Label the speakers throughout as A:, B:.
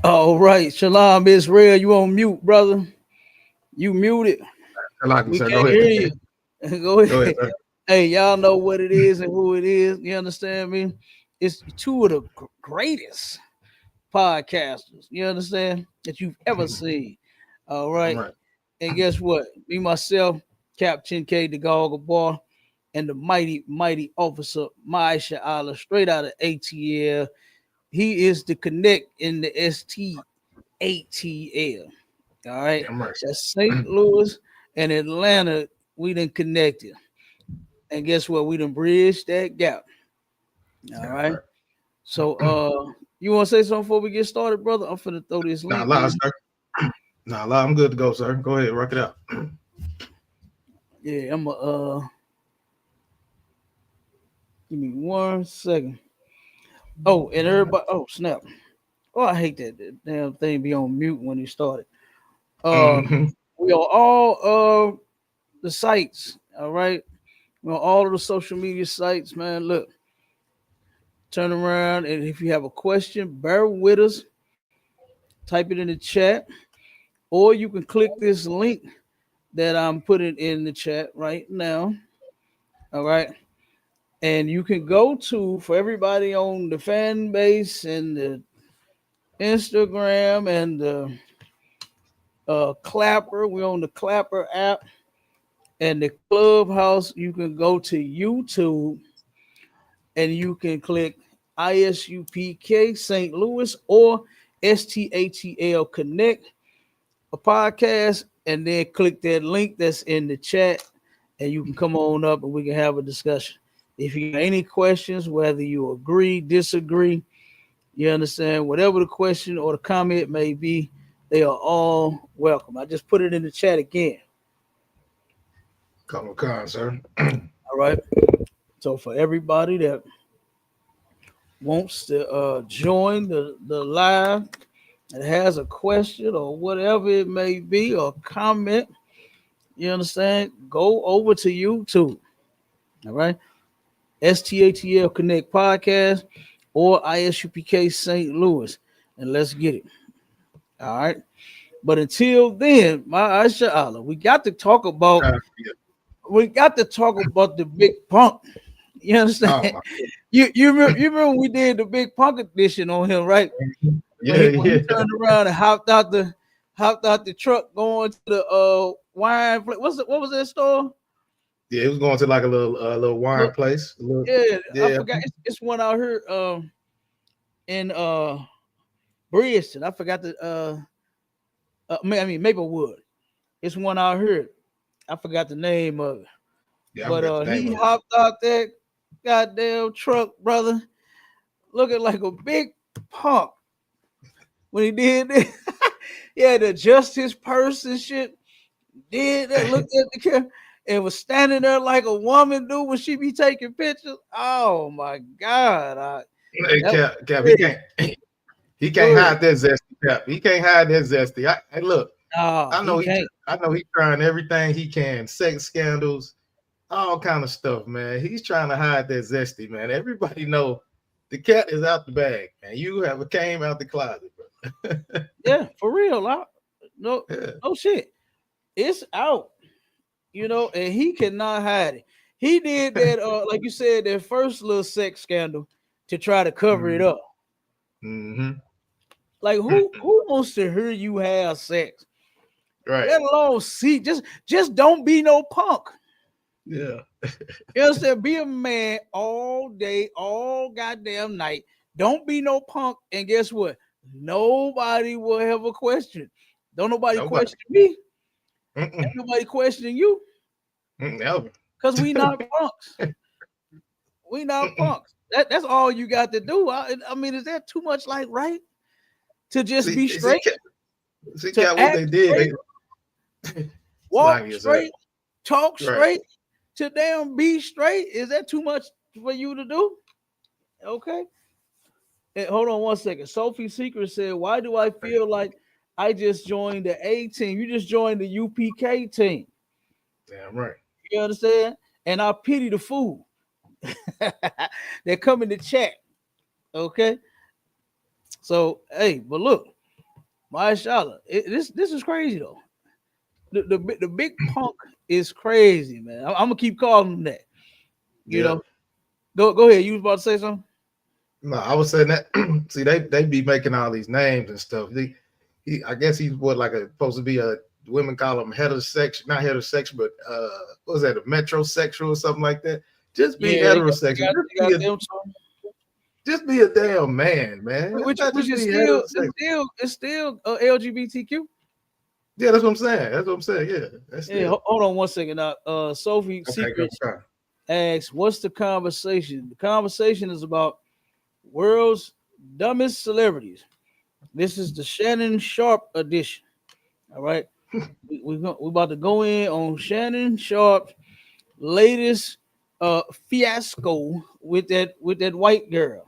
A: All right, Shalom Israel, you on mute, brother. You muted.
B: I like him,
A: We
B: sir. Go
A: can't
B: ahead.
A: hear you. Go
B: Go ahead,
A: ahead.
B: sir.
A: Hey, y'all know what it is and who it is. You understand me? It's two of the greatest podcasters, you understand, that you've ever seen. All
B: I'm
A: right.
B: right.
A: And guess what? Me, myself, Captain K, the Goggle Bar, and the mighty officer, Maisha Allah, straight out of ATL. He is the connect in the STATL. All right.
B: Yeah, I'm right.
A: That's St. Louis and Atlanta. We done connected. And guess what? We done bridged that gap. All
B: Yeah, I'm
A: right.
B: right.
A: So you want to say something before we get started, brother? I'm finna throw this
B: Nah,
A: link
B: lie,
A: in.
B: sir. Nah, lie. I'm good to go, sir. Go ahead, rock it out.
A: Yeah, I'm give me 1 second. Oh, and everybody, oh snap. Oh, I hate that damn thing be on mute when you started. Uh
B: Mhm.
A: we are all the sites, all right. We're on all of the social media sites, man. Look, turn around, and if you have a question, bear with us, type it in the chat, or you can click this link that I'm putting in the chat right now. All right. And you can go to, for everybody on the fan base and the Instagram and the Clapper, we're on the Clapper app and the Clubhouse. You can go to YouTube and you can click ISUPK St. Louis or STATL Connect a podcast, and then click that link that's in the chat, and you can come on up and we can have a discussion. If you got any questions, whether you agree, disagree, you understand, whatever the question or the comment may be, they are all welcome. I just put it in the chat again.
B: Come on, sir.
A: All right. So for everybody that wants to join the live and has a question or whatever it may be or comment, you understand, go over to YouTube. All right. STATL Connect Podcast or ISUPK St. Louis. And let's get it. All right. But until then, my Aisha Allah,
B: Yeah.
A: we got to talk about the big punk. You
B: Oh
A: understand?
B: my.
A: You remember we did the big punk edition on him, right? When
B: Yeah,
A: he
B: yeah.
A: turned around and hopped out the truck going to the wine place. What was that store?
B: Yeah, it was going to like a little wine
A: Look,
B: place.
A: yeah, I
B: Yeah.
A: forgot. It's one out here in Bridgeton. I forgot the Maplewood. It's one out here. I forgot the name of it.
B: Yeah, I
A: But
B: forgot the name
A: he
B: of it.
A: hopped out that goddamn truck, brother, looking like a big punk when he did that. He had to adjust his purse and shit. Did that, looked at the camera and was standing there like a woman do when she be taking pictures. Oh my God.
B: Hey,
A: That was
B: Cap, he
A: crazy.
B: can't he
A: Go
B: can't
A: ahead.
B: hide that zesty, Cap. He can't hide that zesty. Hey, look,
A: Oh, he can't.
B: I know he trying everything he can, sex scandals, all kind of stuff, man. He's trying to hide that zesty, man. Everybody know the cat is out the bag, man. You have came out the closet, bro.
A: Yeah, for real. No,
B: Yeah.
A: no shit. It's out, and he cannot hide it. He did that, like you said, that first little sex scandal to try to cover it up.
B: Mm-hmm.
A: Like who wants to hear you have sex?
B: Right.
A: Let alone see. Just don't be no punk.
B: Yeah.
A: You understand? Be a man all day, all goddamn night. Don't be no punk. And guess what? Nobody will have a question. Don't nobody
B: Nobody.
A: question me.
B: Mm-mm.
A: Ain't nobody questioning you
B: Never.
A: because we not punks. We not punks. That's all you got to do. I mean, is that too much like right to just
B: see,
A: be
B: see,
A: straight,
B: Cap, see,
A: to
B: Cap, what
A: act
B: they did,
A: straight,
B: they
A: walk
B: slimy as hell.
A: straight, talk
B: Right.
A: straight, to damn be straight? Is that too much for you to do? Okay. And hold on 1 second. Sophie Secret said, "Why do I feel like I just joined the A team? You just joined the UPK team.
B: Damn right.
A: You understand? And I pity the fool that come in the chat. Okay. So, hey, but look." Mashallah. This is crazy though. The big punk is crazy, man. I'm gonna keep calling him that. You
B: Yeah.
A: know. Go ahead. You was about to say something?
B: No, I was saying that. See, they be making all these names and stuff. I guess he's what like supposed to be a women call him heterosexual, not heterosexual, but what was that, a metrosexual or something like that? Just be
A: Yeah,
B: heterosexual.
A: they got them too.
B: Just be a damn man, man. Not
A: Which
B: just
A: is
B: be
A: still
B: heterosexual.
A: it's still LGBTQ.
B: Yeah, that's what I'm saying. That's what I'm saying. Yeah, that's
A: Yeah,
B: still
A: hold on one second. Now, Sophie
B: okay. Go,
A: Secrets
B: go.
A: asks, "What's the conversation?" The conversation is about world's dumbest celebrities. This is the Shannon Sharp edition. All right, we about to go in on Shannon Sharp's latest fiasco with that white girl.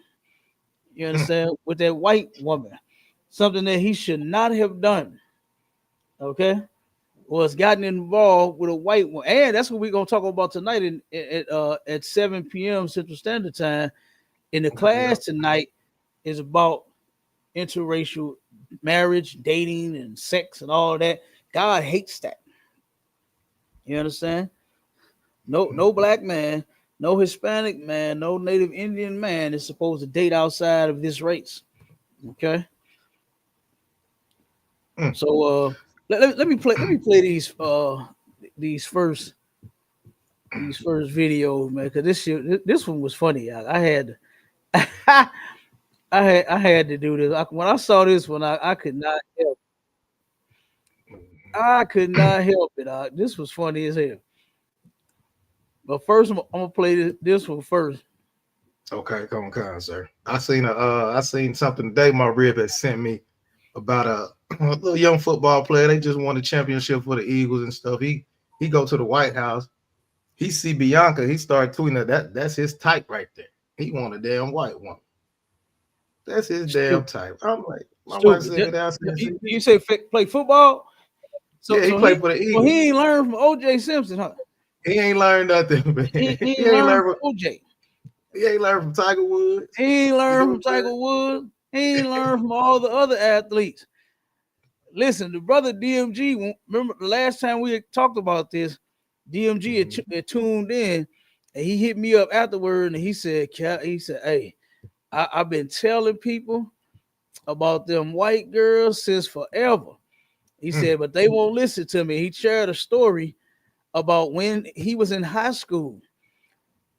A: You understand? With that white woman, something that he should not have done. Okay, was gotten involved with a white one, and that's what we're gonna talk about tonight at 7 p.m. Central Standard Time. In the
B: Yeah.
A: class tonight is about interracial marriage, dating, and sex, and all that. God hates that. You understand? No black man, no Hispanic man, no Native Indian man is supposed to date outside of this race. Okay,
B: Mm.
A: so let me play these first videos, man, because this one was funny. I had I had to do this. When I saw this one, I could not help. I could not help it. This was funny as hell. But first, I'm gonna play this one first.
B: Okay, come on, sir. I seen something today. My rib had sent me about a little young football player. They just won a championship for the Eagles and stuff. He go to the White House. He see Bianca. He started tweeting that's his type right there. He want a damn white woman. That's his damn
A: Stupid,
B: type. I'm like, my wife
A: stupid.
B: sent me down and
A: You,
B: said,
A: you say play football?
B: yeah, he
A: So
B: played for the Eagles.
A: he ain't learned from OJ Simpson, huh?
B: He ain't learned nothing, man.
A: He
B: He
A: ain't
B: ain't
A: learned
B: learned.
A: from OJ.
B: He ain't learned from Tiger Woods.
A: He ain't
B: You
A: learned
B: know
A: from
B: what I'm
A: Tiger Woods. He ain't learned from all the other athletes. Listen, the brother DMG. Remember the last time we talked about this? DMG
B: saying?
A: had tuned in, and he hit me up afterward, and he said, "Hey, I've been telling people about them white girls since forever." He
B: Mm,
A: said, "But they won't listen to me." He shared a story about when he was in high school.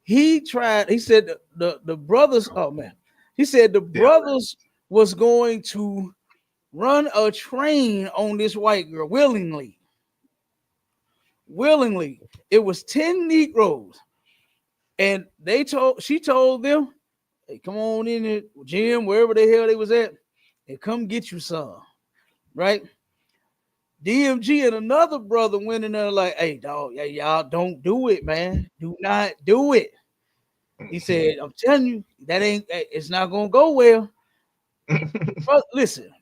A: He tried. He said the brothers. Oh man, he said the
B: yeah.
A: brothers was going to run a train on this white girl willingly. Willingly, it was 10 Negroes, and she told them, "Hey, come on in the gym, wherever the hell they was at, and come get you some." Right? DMG and another brother went in there like, "Hey, dog, yeah, y'all don't do it, man. Do not do it." He said, "I'm telling you, that ain't. It's not gonna go well." But listen,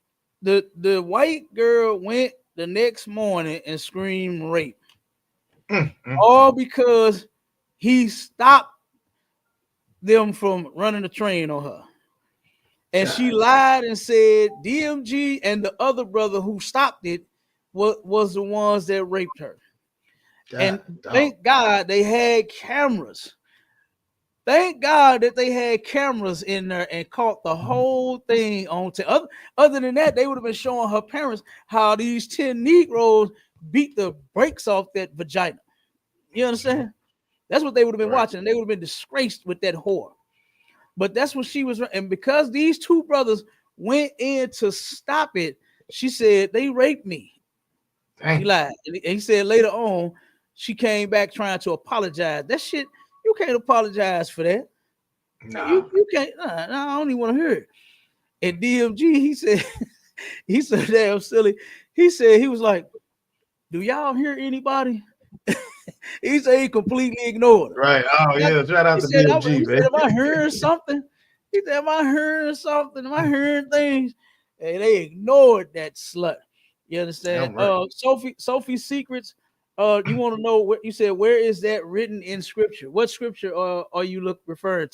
A: the white girl went the next morning and screamed rape, all because he stopped them from running the train on her. And she
B: God,
A: lied and said DMG and the other brother who stopped it was the ones that raped her. And
B: God, dog.
A: thank God they had cameras. Thank God that they had cameras in there and caught the whole thing on tape. Other than that, they would have been showing her parents how these 10 Negroes beat the brakes off that vagina. You understand? That's what they would have been
B: Right.
A: watching. And they would have been disgraced with that whore. But that's what she was. And because these two brothers went in to stop it, she said, "They raped me." She
B: Dang.
A: lied. And he said later on, she came back trying to apologize. That shit, you can't apologize for that.
B: Nah.
A: You can't. Nah, I don't even want to hear it. And DMG, he said, he said, damn silly. He said, he was like, "Do y'all hear anybody?" He said he completely ignored her.
B: Right. Oh yeah. Shout out
A: He
B: to
A: said,
B: DMG,
A: he said,
B: man.
A: "Am I hearing something?" He said, "Am I hearing something? Am I hearing things?" And they ignored that slut. You understand?
B: I'm right.
A: Sophie Secrets. You want to know what you said? Where is that written in scripture? What scripture are you referring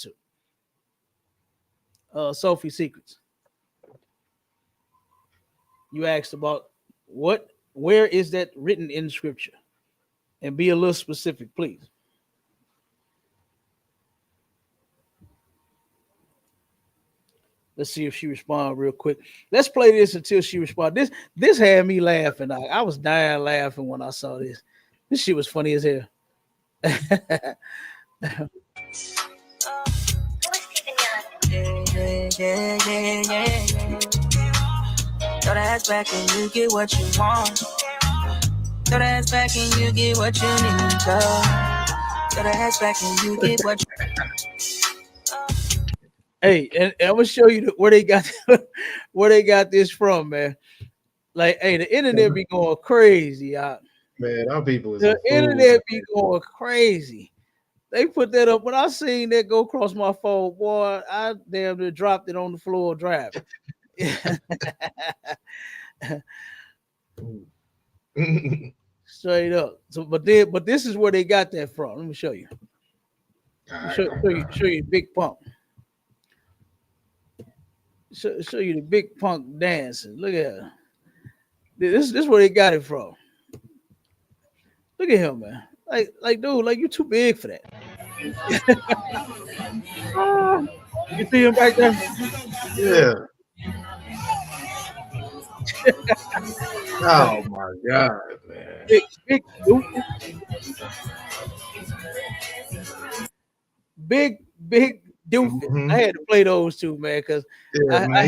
A: to? Sophie Secrets. You asked about where is that written in scripture? And be a little specific, please. Let's see if she responds real quick. Let's play this until she responds. This had me laughing. I was dying laughing when I saw this. This shit was funny as hell. Throw that ass back and you get what you want. Throw that ass back and you get what you need, girl. Throw that ass back and you get what you. Hey, and I'm gonna show you where they got this from, man. Like, hey, the internet be going crazy, y'all.
B: Man, our people is
A: the internet be going crazy. They put that up. When I seen that go across my phone, boy, I damn near dropped it on the floor driving. Straight up. So, but this is where they got that from. Let me show you. Show you Big Punk. Show you the Big Punk dancing. Look at her. This is where they got it from. Look at him, man. Like, dude, like you too big for that. You see him back there?
B: Yeah. Oh my God, man.
A: Big doofus. Mm-hmm. I had to play those two, man, because I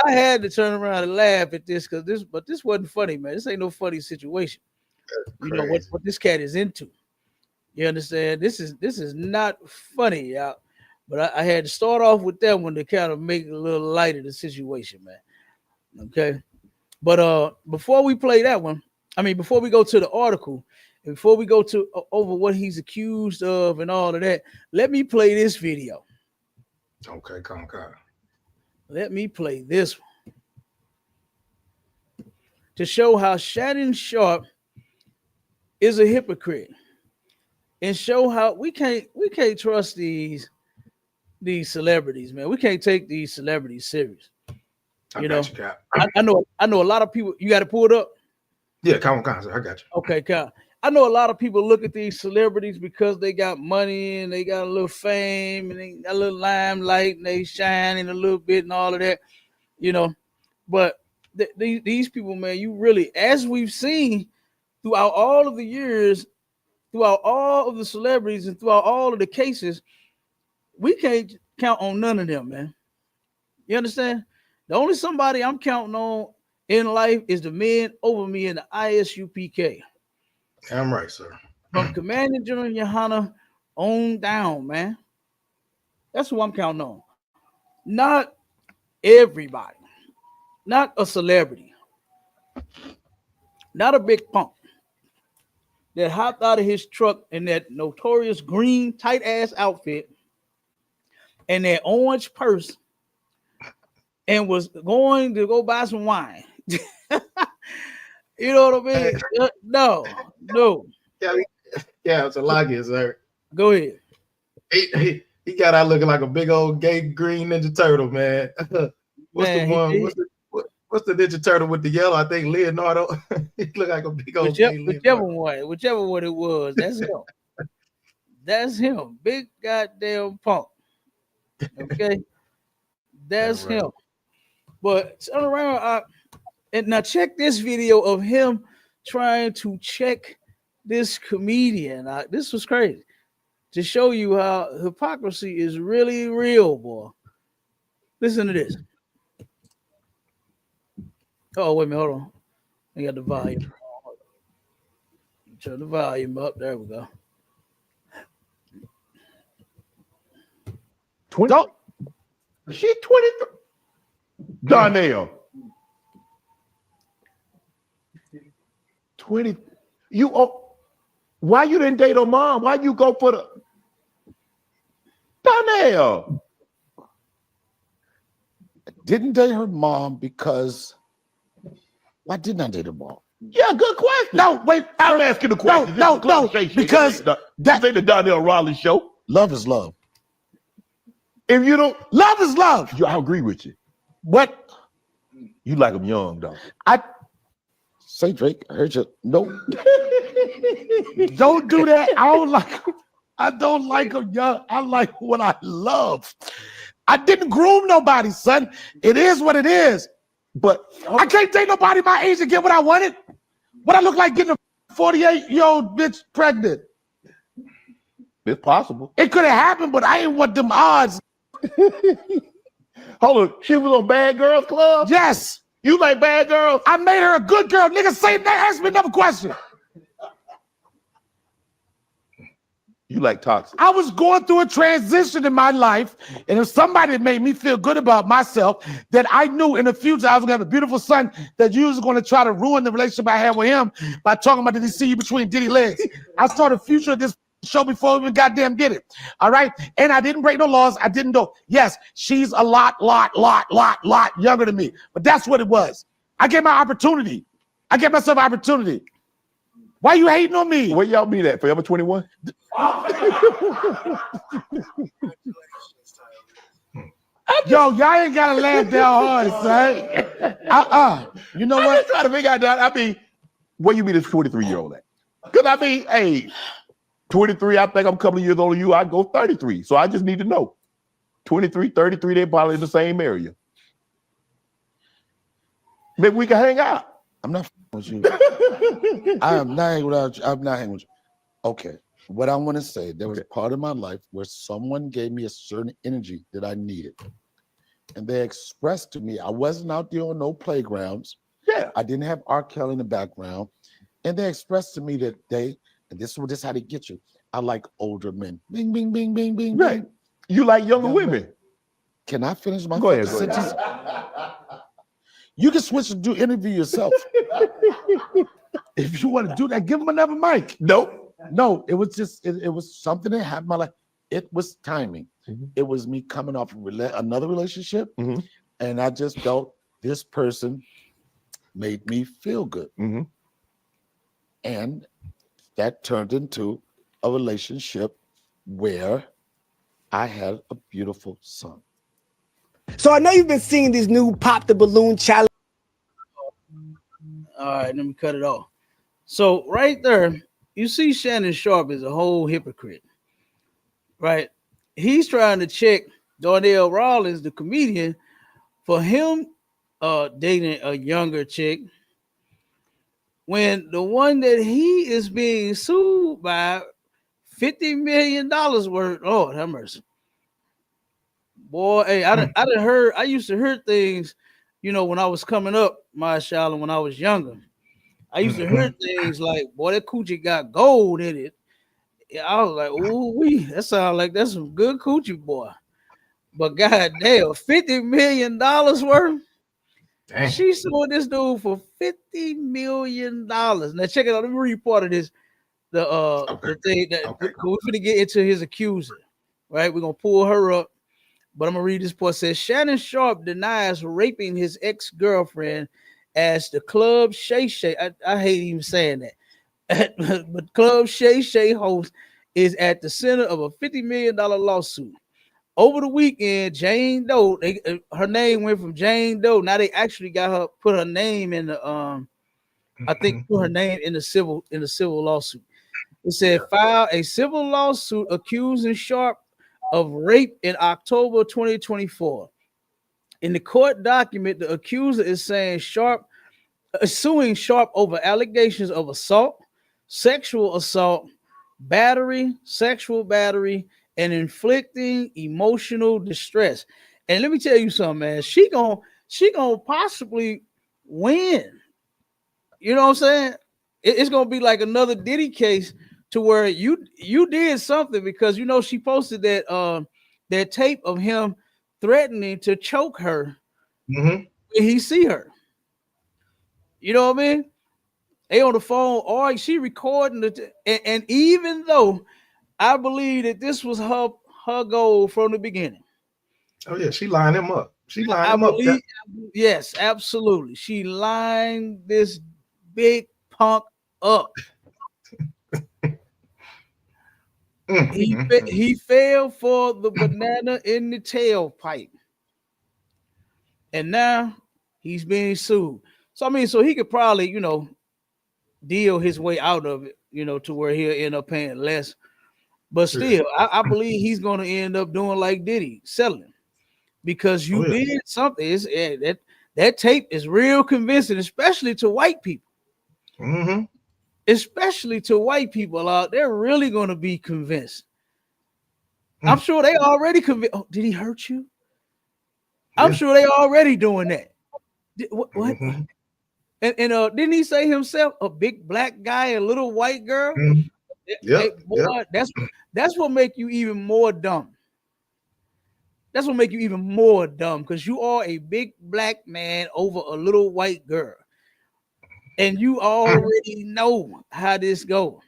A: had to turn around and laugh at this but this wasn't funny, man. This ain't no funny situation. You know what this cat is into. You understand? This is not funny, y'all. But I had to start off with that one to kind of make it a little light of the situation, man. Okay. But before we play that one, before we go to the article, and before we go to over what he's accused of and all of that, let me play this video.
B: Okay, come.
A: Let me play this one to show how Shannon Sharpe is a hypocrite, and show how we can't trust these celebrities, man. We can't take these celebrities serious. I know a lot of people. You got to pull it up.
B: Yeah, come on, sir. I got you.
A: Okay, Kyle. I know a lot of people look at these celebrities because they got money and they got a little fame and they got a little limelight and they shining a little bit and all of that, you know. But these people, man, you really, as we've seen throughout all of the years, throughout all of the celebrities and throughout all of the cases, we can't count on none of them, man. You understand? The only somebody I'm counting on in life is the men over me in the ISUPK.
B: I'm right, sir.
A: From Commanding General YAHANNA on down, man. That's who I'm counting on. Not everybody. Not a celebrity. Not a big punk that hopped out of his truck in that notorious green tight-ass outfit and that orange purse and was going to go buy some wine. You know what I mean? No.
B: Yeah, it's a lot here, sir.
A: Go ahead.
B: He got out looking like a big old gay green Ninja Turtle, man. What's the Ninja Turtle with the yellow? I think Leonardo. He looked like a big old
A: whichever one it was. That's him. That's him. Big goddamn punk. Okay, that's right. Him. But turn around and now check this video of him trying to check this comedian. This was crazy to show you how hypocrisy is really real, boy. Listen to this. Oh, wait a minute, hold on. I got the volume. Turn the volume up. There we go.
C: 20. She 23. Darnell. 20. Why you didn't date her mom? Why you go for the Darnell?
D: Didn't date her mom because why didn't I date her mom?
C: Yeah, good question.
D: No, wait.
C: I'm asking the question.
D: No, because
C: that ain't the Darnell Raleigh show.
D: Love is love.
C: If you don't,
D: love is love.
C: I agree with you.
D: What?
C: You like them young, though.
D: I say Drake, I heard you. Nope.
C: Don't do that. I don't like them young. I like what I love. I didn't groom nobody, son. It is what it is.
D: But
C: I can't take nobody my age to get what I wanted. What I look like getting a 48-year-old bitch pregnant.
D: it's possible.
C: It could have happened, but I ain't want them odds.
B: Hold on, she was on Bad Girls Club?
C: Yes.
B: You like bad girls?
C: I made her a good girl. Nigga, say that. Ask me another question.
D: You like toxic.
C: I was going through a transition in my life, and if somebody made me feel good about myself, that I knew in the future I was gonna have a beautiful son, that you was gonna try to ruin the relationship I had with him by talking about, did he see you between Diddy legs? I saw the future of this show before we even goddamn did it. All right. And I didn't break no laws. I didn't go. Yes, she's a lot younger than me. But that's what it was. I gave my opportunity. I gave myself opportunity. Why you hating on me?
D: Where y'all meet at? Forever 21?
C: Yo, y'all ain't gotta laugh that hard, son. You know
D: I'm
C: what?
D: just trying to figure out that. I mean, where you meet this 23-year-old at? Because I mean, hey, 23, I think I'm a couple of years older than you. I go 33. So I just need to know. 23, 33, they're probably in the same area. Maybe we can hang out.
C: I'm not with you. I'm not hanging with you. I'm not hanging with you. Okay. What I want to say, there was a part of my life where someone gave me a certain energy that I needed. And they expressed to me, I wasn't out there on no playgrounds.
D: Yeah.
C: I didn't have R. Kelly in the background. And they expressed to me that and this is how they get you. I like older men. Bing, bing, bing, bing, bing,
D: Right.
C: bing.
D: You like younger women.
C: Can I finish my
D: Go ahead.
C: sentence? You can switch and do interview yourself. If you want to do that, give them another mic.
D: Nope.
C: No, it was just, it was something that happened in my life. It was timing. It was me coming off another relationship. And I just felt this person made me feel good. And that turned into a relationship where I had a beautiful son.
E: So I know you've been seeing this new Pop the Balloon challenge.
A: All right, let me cut it off. So right there, you see Shannon Sharp is a whole hypocrite, right? He's trying to check Darnell Rollins, the comedian, for him dating a younger chick, when the one that he is being sued by $50 million worth. Oh, have mercy. Boy, hey, I used to hear things, you know, when I was coming up, Marshall, and when I was younger. I used to hear things like, boy, that coochie got gold in it. I was like, ooh, that sounds like that's some good coochie, boy. But goddamn, $50 million worth? Dang. She sued this dude for $50 million. Now check it out. Let me read part of this. The thing that we're gonna get into his accuser, right? We're gonna pull her up, but I'm gonna read this part. It says Shannon Sharp denies raping his ex-girlfriend as the Club Shay Shay. I hate even saying that, but Club Shay Shay host is at the center of a $50 million lawsuit. Over the weekend, Jane Doe, her name went from Jane Doe. Now they actually got her, put her name in the I think put her name in the civil lawsuit. It said file a civil lawsuit accusing Sharp of rape in October 2024. In the court document, the accuser is saying suing Sharp over allegations of assault, sexual assault, battery, sexual battery, and inflicting emotional distress. And let me tell you something, man. She gonna possibly win. You know what I'm saying? It's gonna be like another Diddy case to where you did something, because you know she posted that tape of him threatening to choke her when he see her. You know what I mean? They on the phone, or she recording it, and even though I believe that this was her goal from the beginning.
B: Oh yeah, she lined him up. She lined him up.
A: Yes, absolutely. She lined this big punk up. He fell for the banana in the tailpipe, and now He's being sued. So I mean, so he could probably, deal his way out of it, to where he'll end up paying less. But still, I believe he's going to end up doing like Diddy, selling, because you did something. That tape is real convincing, especially to white people.
B: Mm-hmm.
A: Especially to white people out there, really going to be convinced. I'm sure they already convinced. Oh, did he hurt you? I'm sure they already doing that. What?
B: Mm-hmm.
A: And didn't he say himself, a big black guy, a little white girl?
B: Mm-hmm.
A: Hey, boy, that's what make you even more dumb. That's what make you even more dumb, because you are a big black man over a little white girl, and you already know how this goes.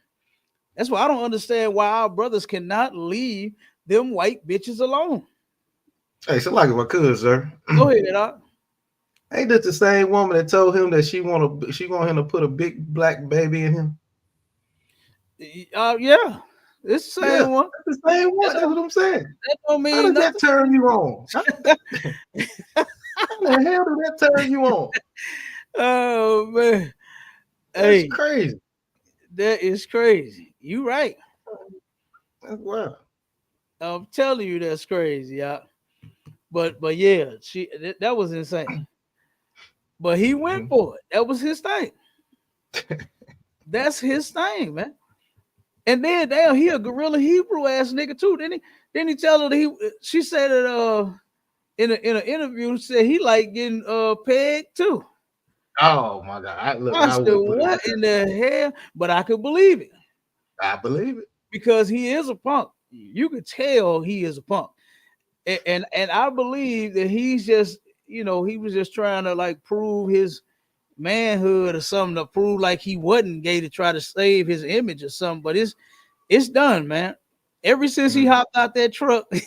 A: That's why I don't understand why our brothers cannot leave them white bitches alone.
B: Hey, so like my cousin, sir.
A: Go ahead, Doc.
B: Ain't that the same woman that told him that she want him to put a big black baby in him?
A: Yeah, it's the same one.
B: That's the same one. That's what I'm saying.
A: That don't mean
B: How does
A: nothing.
B: that turn you on? How the hell did that turn you on?
A: Oh man,
B: That's crazy.
A: That is crazy. You right.
B: That's wild.
A: I'm telling you, that's crazy, yeah. But yeah, that was insane. But he went for it. That was his thing. That's his thing, man. And then damn, he a gorilla Hebrew ass nigga too, didn't he? Didn't he tell her that she said that in an interview, said he like getting pegged too.
B: Oh my God.
A: I said, what in the hell? But I could believe it.
B: I believe it.
A: Because he is a punk. You could tell he is a punk. And I believe that he's just, he was just trying to like prove his manhood or something, to prove like he wasn't gay, to try to save his image or something. But it's done, man. Ever since he hopped out that truck, it's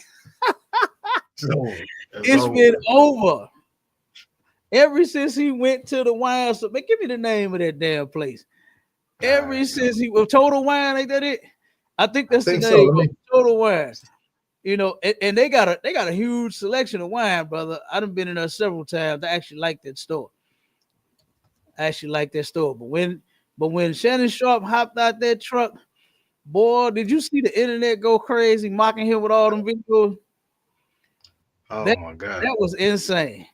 A: been over. Ever since he went to the wine store, man, give me the name of that damn place. Ever since he was Total Wine, ain't that it? I think that's the name. Total Wine. And they got a huge selection of wine, brother. I done been in there several times. I actually like that store. But when Shannon Sharp hopped out that truck, boy, did you see the internet go crazy, mocking him with all them videos?
B: Oh my God,
A: that was insane.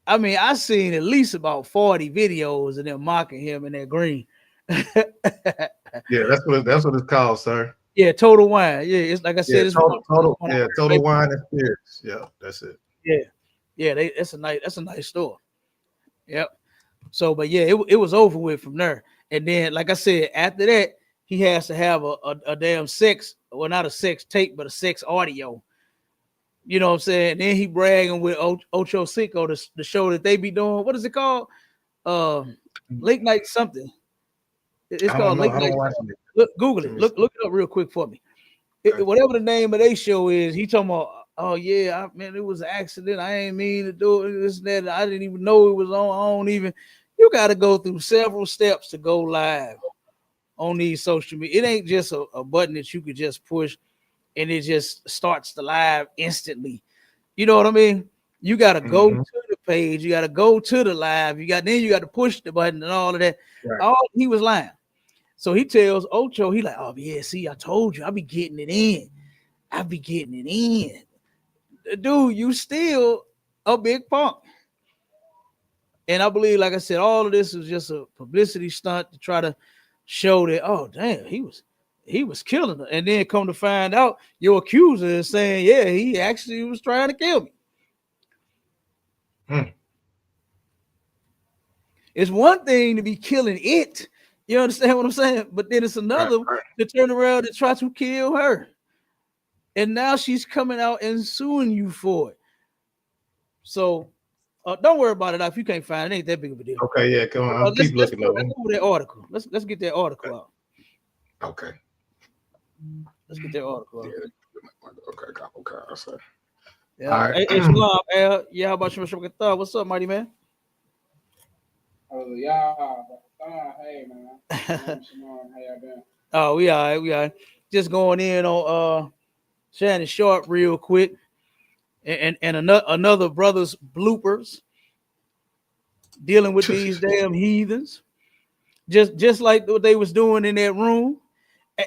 A: I mean, I seen at least about 40 videos of them mocking him in that green.
B: Yeah, that's what it's called, sir.
A: Yeah, Total Wine. Yeah, it's like I said, it's
B: total wine and spirits. Yeah, that's it.
A: Yeah, that's a nice store. Yep. So, but yeah, it was over with from there. And then, like I said, after that, he has to have a damn sex, well, not a sex tape, but a sex audio. You know what I'm saying? And then he bragging with Ocho Cinco, the show that they be doing. What is it called? Late night something. It's called Late Night. Look, Google it. Look it up real quick for me. Whatever the name of their show is, he talking about, oh yeah, man, it was an accident. I ain't mean to do it. This and that. I didn't even know it was on. I don't even. You got to go through several steps to go live on these social media. It ain't just a button that you could just push and it just starts the live instantly. You know what I mean? You got to go to the page. You got to go to the live. You got to push the button and all of that. Right. He was lying. So he tells Ocho, he like, oh yeah, see, I told you, I be getting it in. Dude, you still a big punk. And I believe, like I said, all of this was just a publicity stunt to try to show that, oh damn, he was killing her. And then come to find out, your accuser is saying, yeah, he actually was trying to kill me. It's one thing to be killing it. You understand what I'm saying? But then it's another to turn around and try to kill her. And now she's coming out and suing you for it. So don't worry about it. If you can't find it, ain't that big of a deal.
B: Okay, yeah, come on. Keep looking up.
A: Let's go that article. Let's get that article out.
B: Okay.
A: Let's get that article out.
B: Yeah. Okay. I say.
A: Yeah. All right. Hey, Shalom, Al. Yeah, how about you, Mr. McIntyre? What's up, mighty man?
F: Oh, yeah. Hey, man. How y'all been?
A: Oh, we all right. Just going in on Shannon Sharp real quick. And another brother's bloopers. dealing with these damn heathens, just like what they was doing in that room.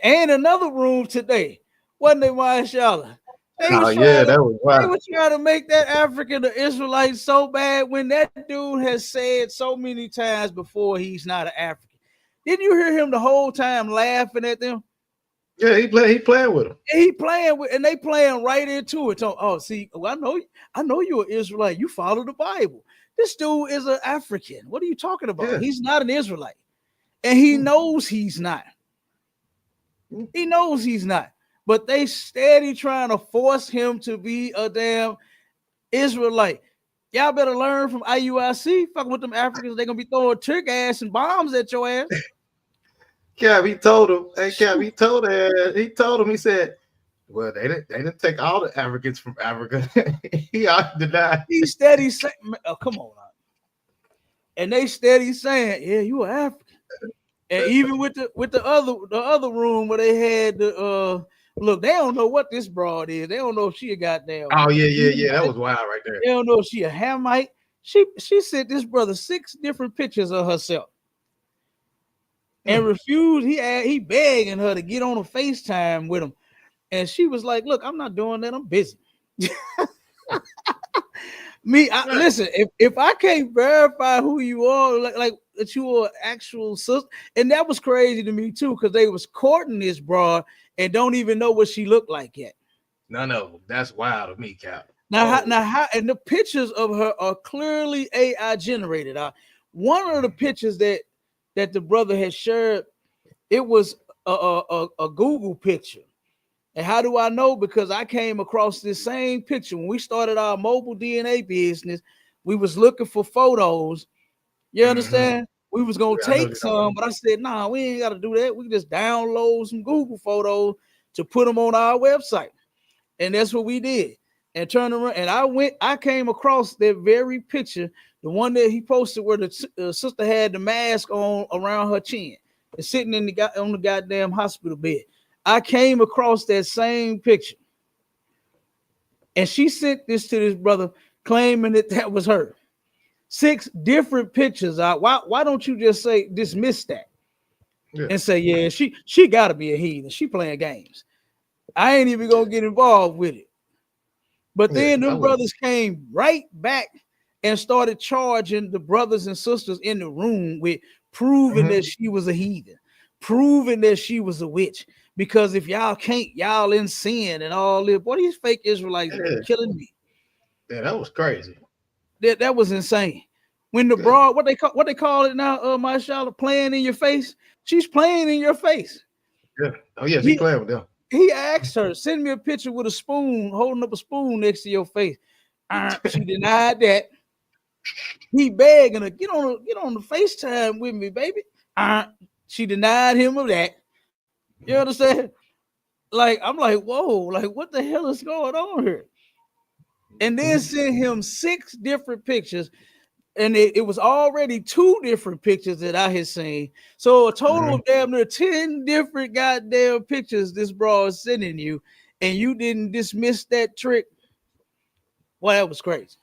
A: And another room today, wasn't they, Mashallah?
B: Oh yeah, that was
A: They
B: wild.
A: were trying to make that African the Israelite so bad when that dude has said so many times before he's not an African. Didn't you hear him the whole time laughing at them?
B: Yeah, he playing with them.
A: He playing with, and they playing right into it. So, oh, see, well, I know you're an Israelite. You follow the Bible. This dude is an African. What are you talking about?
B: Yeah.
A: He's not an Israelite, and he knows he's not. He knows he's not. But they steady trying to force him to be a damn Israelite. Y'all better learn from IUIC. Fucking with them Africans, they're gonna be throwing tear gas and bombs at your ass.
B: Cap, he told him. Hey, Cap, he told him. He said, "Well, they didn't take all the Africans from Africa." He denied.
A: He steady saying, "Oh, come on now." And they steady saying, "Yeah, you are African." And even with the other room where they had the look, they don't know what this broad is. They don't know if she a goddamn.
B: Oh yeah. That was wild right there.
A: They don't know if she a Hamite. She sent this brother 6 different pictures of herself. And refused. He begging her to get on a FaceTime with him. And she was like, "Look, I'm not doing that. I'm busy." Listen, if I can't verify who you are, like that you are actual sister, and that was crazy to me too, because they was courting this broad and don't even know what she looked like yet.
B: No, that's wild of me, Cap.
A: Now, and the pictures of her are clearly AI generated. One of the pictures that the brother had shared, it was a Google picture. And how do I know? Because I came across this same picture when we started our mobile DNA business. We was looking for photos. You understand? We was gonna take some, but I said, "Nah, we ain't got to do that. We can just download some Google photos to put them on our website." And that's what we did. And turned around, and I came across that very picture, the one that he posted where the sister had the mask on around her chin and sitting on the goddamn hospital bed. I came across that same picture, and she sent this to this brother claiming that was her. 6 different pictures out. Why don't you just say dismiss that and say, yeah, she got to be a heathen. She playing games. I ain't even gonna get involved with it. But then them brothers came right back and started charging the brothers and sisters in the room with proving that she was a heathen, proving that she was a witch. Because if y'all can't, y'all in sin and all this. Boy, these fake Israelites are killing me.
B: Yeah, that was crazy.
A: That was insane. When the broad, what they call it now, Mashallah, playing in your face. She's playing in your face.
B: Yeah. Oh yeah, she playing with them.
A: He asked her, "Send me a picture with a spoon, holding up a spoon next to your face." She denied that. He begging her, get on the FaceTime with me, baby. She denied him of that. You understand? Like, I'm like, whoa, like what the hell is going on here? And then sent him 6 different pictures, and it was already 2 different pictures that I had seen. So a total of damn near 10 different goddamn pictures this bro is sending you, and you didn't dismiss that trick. Well, that was crazy.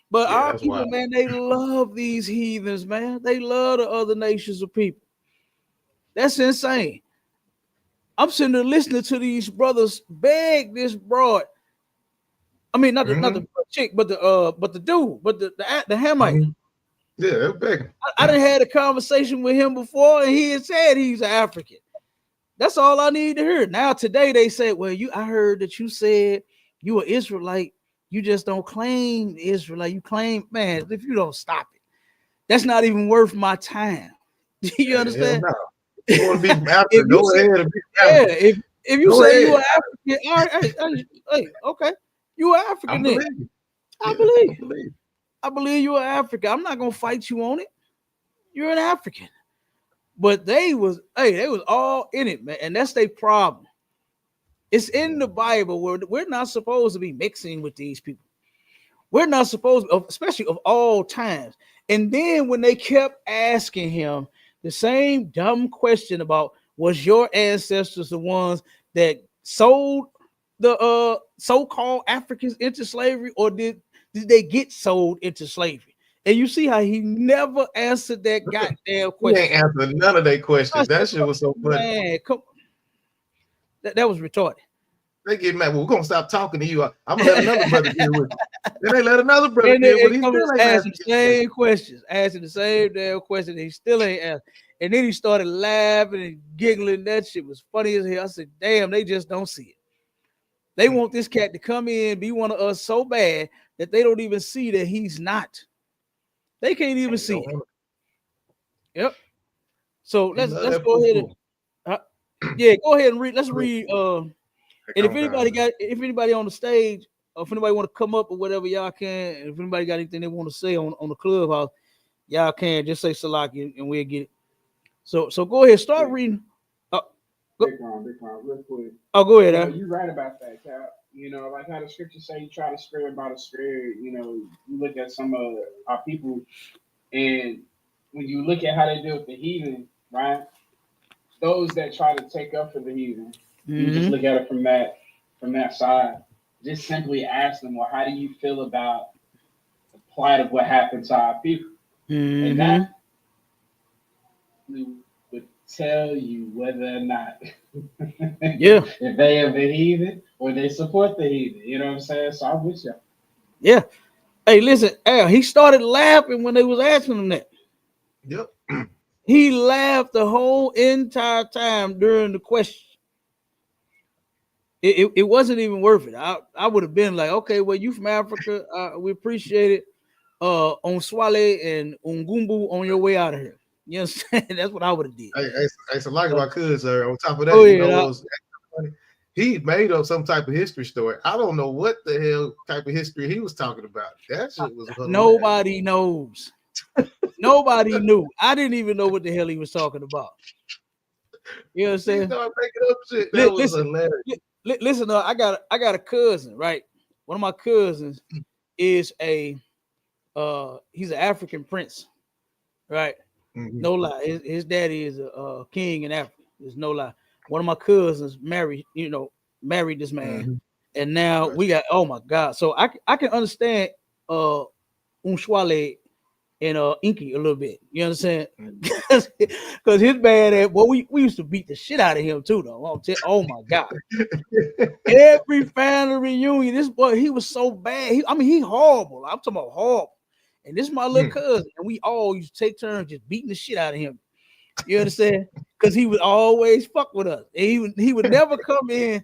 A: But our people, wild. Man, they love these heathens, man. They love the other nations of people. That's insane. I'm sitting there listening to these brothers beg this broad. I mean, not the chick, but the dude, but the Hamite.
B: Yeah, they're begging.
A: I done had a conversation with him before, and he had said he's an African. That's all I need to hear. Now today they say, well, I heard that you said you are Israelite. You just don't claim Israelite. You claim, man, if you don't stop it, that's not even worth my time. You understand?
B: No. You want to be from Africa, go ahead and be African.
A: Yeah, if you say you are African, all right, hey, okay. You are African then. I believe you are African. I'm not gonna fight you on it. You're an African. But they was all in it, man. And that's their problem. It's in the Bible where we're not supposed to be mixing with these people. We're not supposed to, especially of all times. And then when they kept asking him the same dumb question about, was your ancestors the ones that sold the so-called Africans into slavery, or did they get sold into slavery? And you see how he never answered that goddamn
B: He
A: question.
B: ain't answered none of their questions. That shit was so funny.
A: Man, come, that was retarded.
B: They get mad. Well, we're gonna stop talking to you. I'm gonna let another brother deal with it. Then they let another brother
A: And
B: deal with
A: they
B: it. He
A: come
B: still ain't
A: asking
B: answered
A: the same questions, asking the same damn question. He still ain't answered. And then he started laughing and giggling. That shit was funny as hell. I said, damn, they just don't see it. They want this cat to come in, be one of us so bad that they don't even see that he's not. They can't even see it. Yep. So let's go ahead and yeah, go ahead and read. Let's read. And if anybody on the stage, or if anybody want to come up or whatever, y'all can. And if anybody got anything they want to say on the clubhouse, y'all can just say Salaki and we'll get it. So go ahead, start reading.
F: Big Ron, real quick.
A: Oh, go ahead.
F: You're right about that, Cap. You know, like how the scriptures say, you try the spirit by the spirit. You know, you look at some of our people, and when you look at how they deal with the heathen, right? Those that try to take up for the heathen, you just look at it from that side. Just simply ask them, well, how do you feel about the plight of what happened to our people? And that would tell you whether or not if they are the heathen or they support the heathen. You know what I'm saying? So I'm with you.
A: Yeah. Hey, listen, Al, he started laughing when they was asking him that.
B: Yep.
A: He laughed the whole entire time during the question. It wasn't even worth it. I would have been like, okay, well, you from Africa, we appreciate it. On Swale and Ungumbu on your way out of here. You understand? That's what I would have did.
B: Hey, so like my cousin, sir. On top of that, what was funny? He made up some type of history story. I don't know what the hell type of history he was talking about. That shit was hilarious.
A: Nobody knows. Nobody knew. I didn't even know what the hell he was talking about. You know what I'm saying?
B: He started making up shit. That was hilarious.
A: Listen, I got a cousin, right? One of my cousins is he's an African prince, right? No lie. His daddy is a king in Africa. There's no lie. One of my cousins married this man, and now we got, oh my God. So I can understand Unshwale and Inky a little bit. You understand? Because his bad ass, well, we used to beat the shit out of him too, though. Oh my God. Every family reunion, this boy, he was so bad. He horrible. I'm talking about horrible. And this is my little cousin, and we all used to take turns just beating the shit out of him. You understand? Because he would always fuck with us. And he would never come in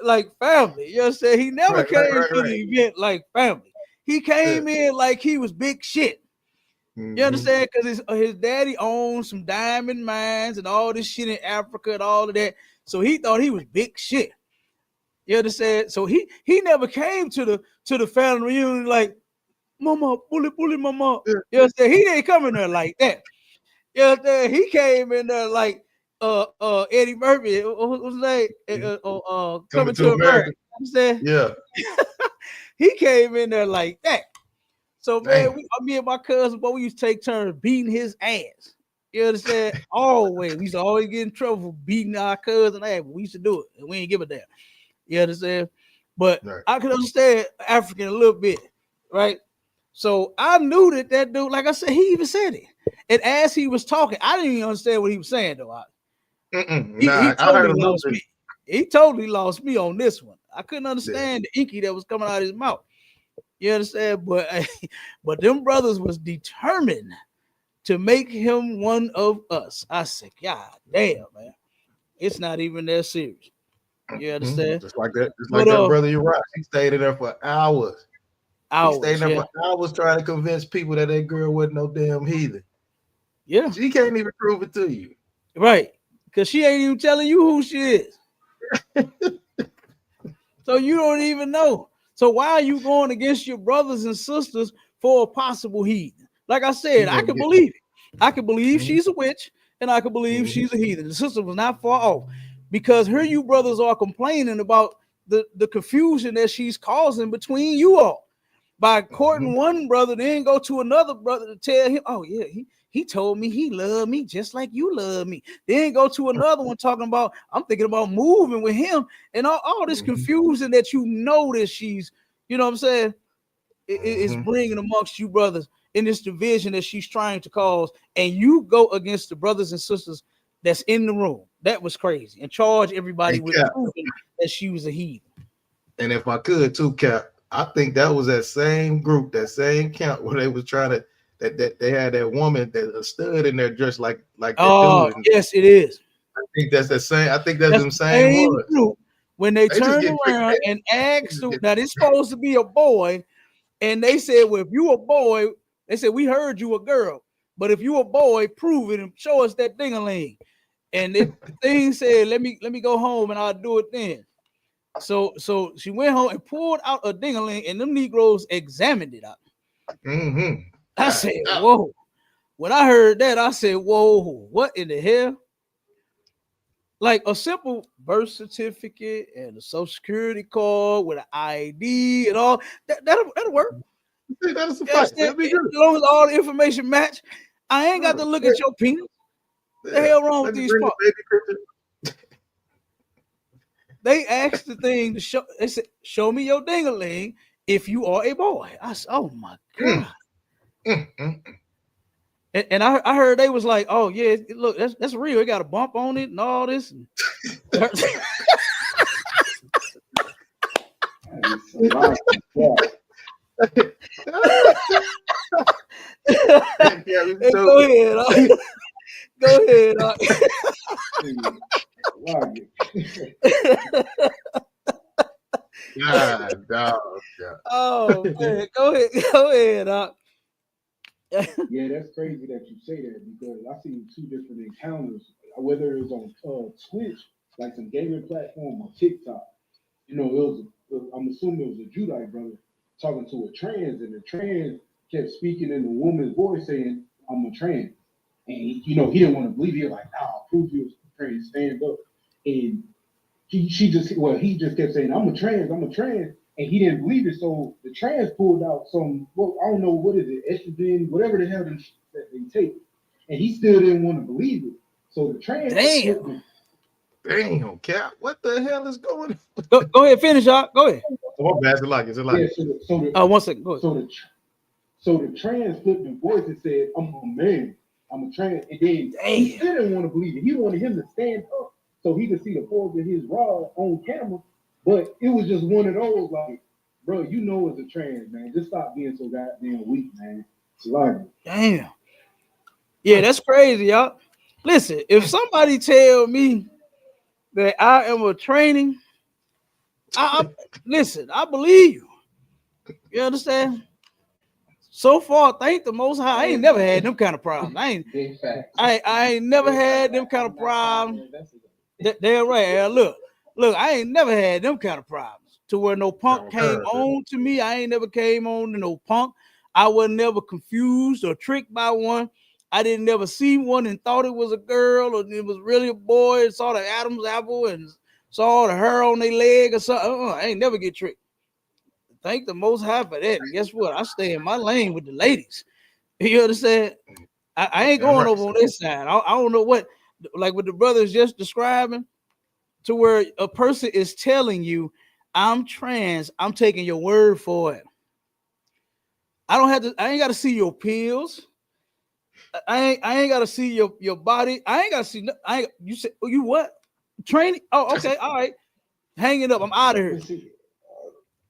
A: like family. You understand? He never came to the event like family. He came in like he was big shit. You understand? Because his daddy owned some diamond mines and all this shit in Africa and all of that. So he thought he was big shit. You understand? So he never came to the family reunion like, mama, bully, mama. You understand? He didn't come in there like that. You understand? He came in there like Eddie Murphy. What's his name? Coming to America. You understand?
B: Yeah.
A: He came in there like that. So man, me and my cousin, but we used to take turns beating his ass. You understand? Always. We used to always get in trouble for beating our cousin ass, but we used to do it, and we ain't give a damn. You understand? But I can understand African a little bit, right? So I knew that dude, like I said, he even said it. And as he was talking, I didn't even understand what he was saying, though. He totally lost me on this one. I couldn't understand the inky that was coming out of his mouth. You understand? But them brothers was determined to make him one of us. I said, God damn, man. It's not even that serious. You understand?
B: Just like that. Just like that brother Uriah. He stayed in there for hours. He stayed there for hours trying to convince people that girl wasn't no damn heathen.
A: Yeah.
B: She can't even prove it to you.
A: Right. Because she ain't even telling you who she is. So you don't even know. So why are you going against your brothers and sisters for a possible heathen? Like I said, I can believe it. I can believe she's a witch, and I can believe she's a heathen. The sister was not far off, because here you brothers are complaining about the confusion that she's causing between you all by courting one brother, then go to another brother to tell him, oh yeah, he told me he loved me just like you love me. Then go to another one talking about, I'm thinking about moving with him, and all this confusion that you know that she's, you know what I'm saying, is bringing amongst you brothers. in this division that she's trying to cause, and you go against the brothers and sisters that's in the room. That was crazy. And charge everybody with proving that she was a heathen.
B: And if I could too, Cap, I think that was that same group, that same camp where they was trying to that they had that woman that stood in there dressed like that dude.
A: Yes, it is.
B: I think that's the same. I think that's the same ones.
A: Group when they turned around and asked, now this supposed to be a boy, and they said, well, if you a boy, they said, we heard you a girl, but if you a boy, prove it and show us that ding-a-ling. And the thing said, let me go home and I'll do it then. So she went home and pulled out a ding-a-ling, and them Negroes examined it out.
B: Mm-hmm.
A: I said, whoa. When I heard that, I said, whoa, what in the hell? Like a simple birth certificate and a social security card with an ID and all, that'll work.
B: That'll suffice. That'll be good.
A: As long as all the information match, I ain't got to look at your penis. What the hell wrong with these folks? They asked the thing to show. They said, "Show me your ding-a-ling if you are a boy." I said, "Oh my god!" And I heard they was like, "Oh yeah, look, that's real. It got a bump on it and all this." And go ahead. Go ahead. Oh man, go ahead.
F: Yeah, that's crazy that you say that, because I seen two different encounters, whether it was on Twitch, like some gaming platform, or TikTok. You know, I'm assuming it was a Judite brother talking to a trans, and the trans kept speaking in the woman's voice saying, "I'm a trans." And he didn't want to believe it. He was like, "Nah, I'll prove you was trans, stand up." And he just kept saying, I'm a trans," and he didn't believe it. So the trans pulled out some, I don't know, what is it, estrogen, whatever the hell that they take, and he still didn't want to believe it. So the trans,
B: damn, Cap, what the hell is going
A: on? Go ahead, finish, y'all. Go ahead.
B: What bad is it like? Is it like?
F: Yeah,
A: 1 second. Go ahead.
F: So the trans flipped the voice and said, "I'm a man, I'm a trans," and then he still didn't want to believe it. He wanted him to stand up so he could see the force of his rod on camera. But it was just one of those, like, bro, you know it's a trans, man. Just stop being so goddamn weak, man. It's like,
A: damn. Yeah, that's crazy, y'all. Listen, if somebody tell me that I am a training, listen, I believe you. You understand? So far, thank the Most High, I ain't never had them kind of problems. I ain't never had them kind of problems. Damn right. Look, I ain't never had them kind of problems to where no punk came on to me. I ain't never came on to no punk. I was never confused or tricked by one. I didn't never see one and thought it was a girl or it was really a boy and saw the Adam's apple and saw the hair on their leg or something. I ain't never get tricked. Thank the Most High for that. And guess what? I stay in my lane with the ladies. You understand? I ain't going over on this side. I don't know what, like what the brothers just describing, to where a person is telling you, I'm trans, I'm taking your word for it. I ain't got to see your pills. I ain't got to see your body. I ain't got to see. You said, you what? Training? Oh, okay, all right. Hang it up. I'm out of here.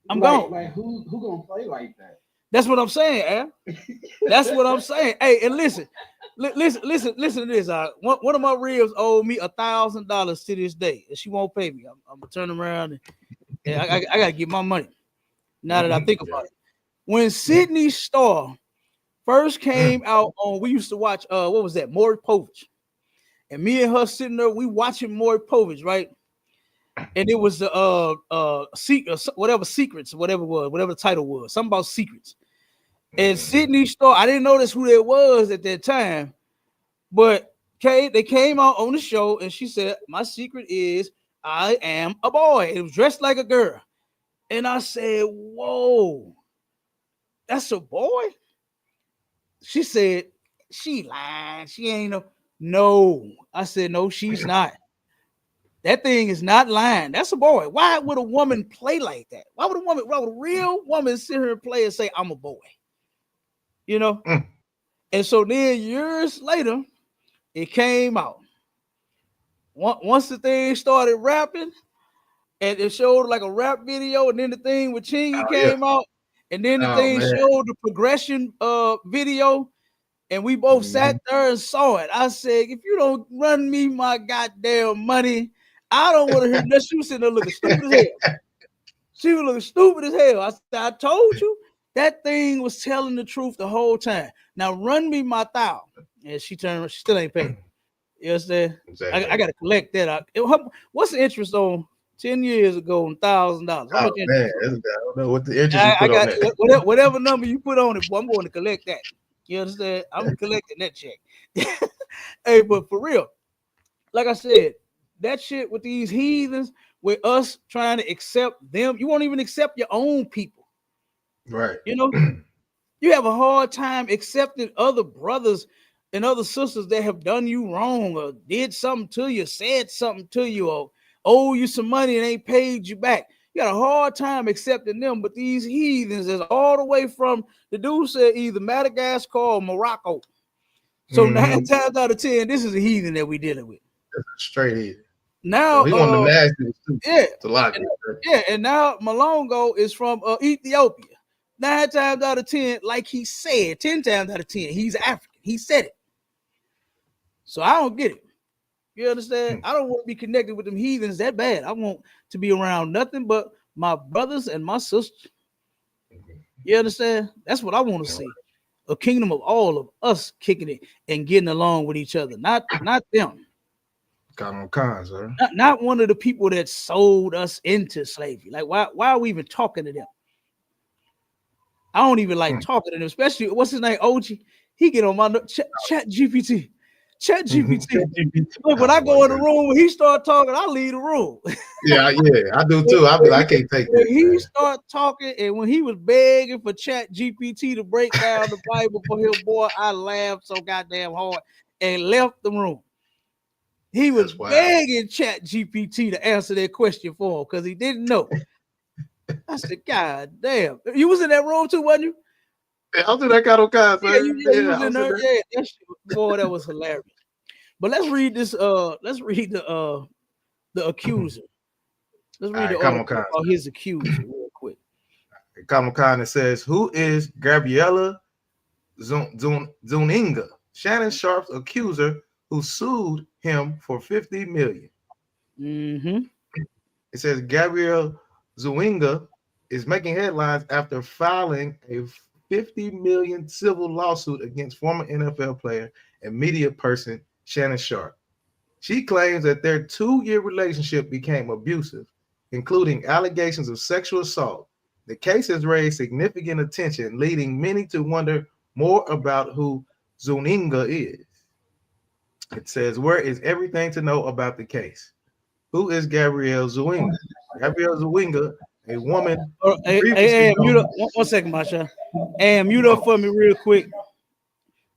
A: I'm gone.
F: Like who gonna play like that?
A: That's what I'm saying, Al. That's what I'm saying. Hey, and listen to this. One of my ribs owed me $1,000 to this day, and she won't pay me. I'm gonna turn around and I gotta get my money. Now that I think about it, when Sydney Starr first came out on, we used to watch what was that, Maury Povich, and me and her sitting there, we watching Maury Povich, right? And it was whatever secrets, whatever the title was, something about secrets. And Sydney Starr, I didn't notice who that was at that time, but they came out on the show and she said, "My secret is I am a boy." It was dressed like a girl. And I said, "Whoa, that's a boy?" She said, "She lying. She ain't no." I said, "No, she's not. That thing is not lying. That's a boy." Why would a woman play like that? Why would a real woman sit here and play and say, "I'm a boy"? you know.
B: Mm.
A: And so then years later, it came out. Once the thing started rapping, and it showed like a rap video, and then the thing with Chingy
B: Oh, yeah.
A: came out, and then the
B: Oh,
A: thing
B: man.
A: showed the progression video, and we both sat there and saw it. I said, if you don't run me my goddamn money, I don't want to hear that. She was sitting there looking stupid as hell. She was looking stupid as hell. I said, I told you that thing was telling the truth the whole time. Now run me my thou. And she turned, she still ain't paid. You understand?
B: Exactly.
A: I gotta collect that out. What's the interest on 10 years ago and $1,000? How
B: Oh,
A: much
B: man.
A: interest?
B: I don't know what the interest you
A: I
B: put on
A: got
B: that.
A: whatever number you put on it, boy, I'm going to collect that. You understand? I'm collecting that check. Hey, but for real, like I said, that shit with these heathens, with us trying to accept them, you won't even accept your own people.
B: Right.
A: You know, you have a hard time accepting other brothers and other sisters that have done you wrong or did something to you, said something to you, or owe you some money and ain't paid you back. You got a hard time accepting them, but these heathens is all the way from, the dude said, either Madagascar or Morocco. So 9 times out of 10, this is a heathen that we dealing with.
B: Straight in.
A: Now,
B: So he wanted the nasty too.
A: yeah,
B: It's a lot.
A: and now Malongo is from Ethiopia. 9 times out of 10, like he said, 10 times out of 10, he's African. He said it. So I don't get it. You understand? I don't want to be connected with them heathens that bad. I want to be around nothing but my brothers and my sisters. You understand? That's what I want to see. A kingdom of all of us kicking it and getting along with each other. Not them.
B: Cons, sir.
A: Not one of the people that sold us into slavery. Like, why are we even talking to them? I don't even like talking to them, especially what's his name, OG. He get on my chat GPT. Chat GPT. Look, when I go in the room, when he start talking, I leave the room.
B: Yeah, I do too. I can't take
A: when
B: it.
A: He start talking, and when he was begging for Chat GPT to break down the Bible for him, boy, I laughed so goddamn hard and left the room. He was begging Chat GPT to answer that question for him because he didn't know. I said, God damn. You was in that room too, wasn't you?
B: Yeah, I'll do that kind of cons,
A: Yeah, you was in there. Yeah, that shit, boy, that was hilarious. But let's read this. Let's read the accuser. Let's read the article about his accuser real quick.
B: Khan, it says, who is Gabriella Zuninga, Shannon Sharp's accuser, who sued him for $50 million? It says Gabrielle Zuninga is making headlines after filing a $50 million civil lawsuit against former NFL player and media person Shannon Sharp. She claims that their 2-year relationship became abusive, including allegations of sexual assault. The case has raised significant attention, leading many to wonder more about who Zuninga is. It says, where is everything to know about the case? Who is Gabrielle Zuninga? Gabrielle Zuninga, a woman.
A: Hey, mute up. One second, Masha. And mute up for me real quick.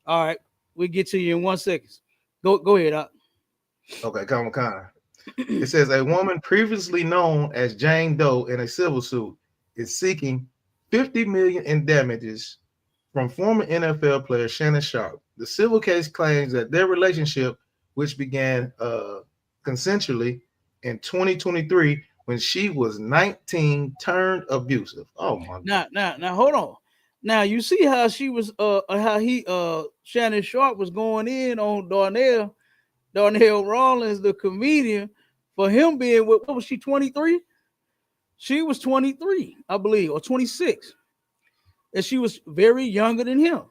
A: All right, we'll get to you in 1 second. Go ahead.
B: Okay, come on. It says a woman previously known as Jane Doe in a civil suit is seeking $50 million in damages from former NFL player Shannon Sharp. The civil case claims that their relationship, which began consensually in 2023 when she was 19, turned abusive. Oh my
A: God. Now hold on. Now you see how she was Shannon Sharp was going in on Darnell Rollins, the comedian, for him being what was she, 23? She was 23, I believe, or 26. And she was very younger than him.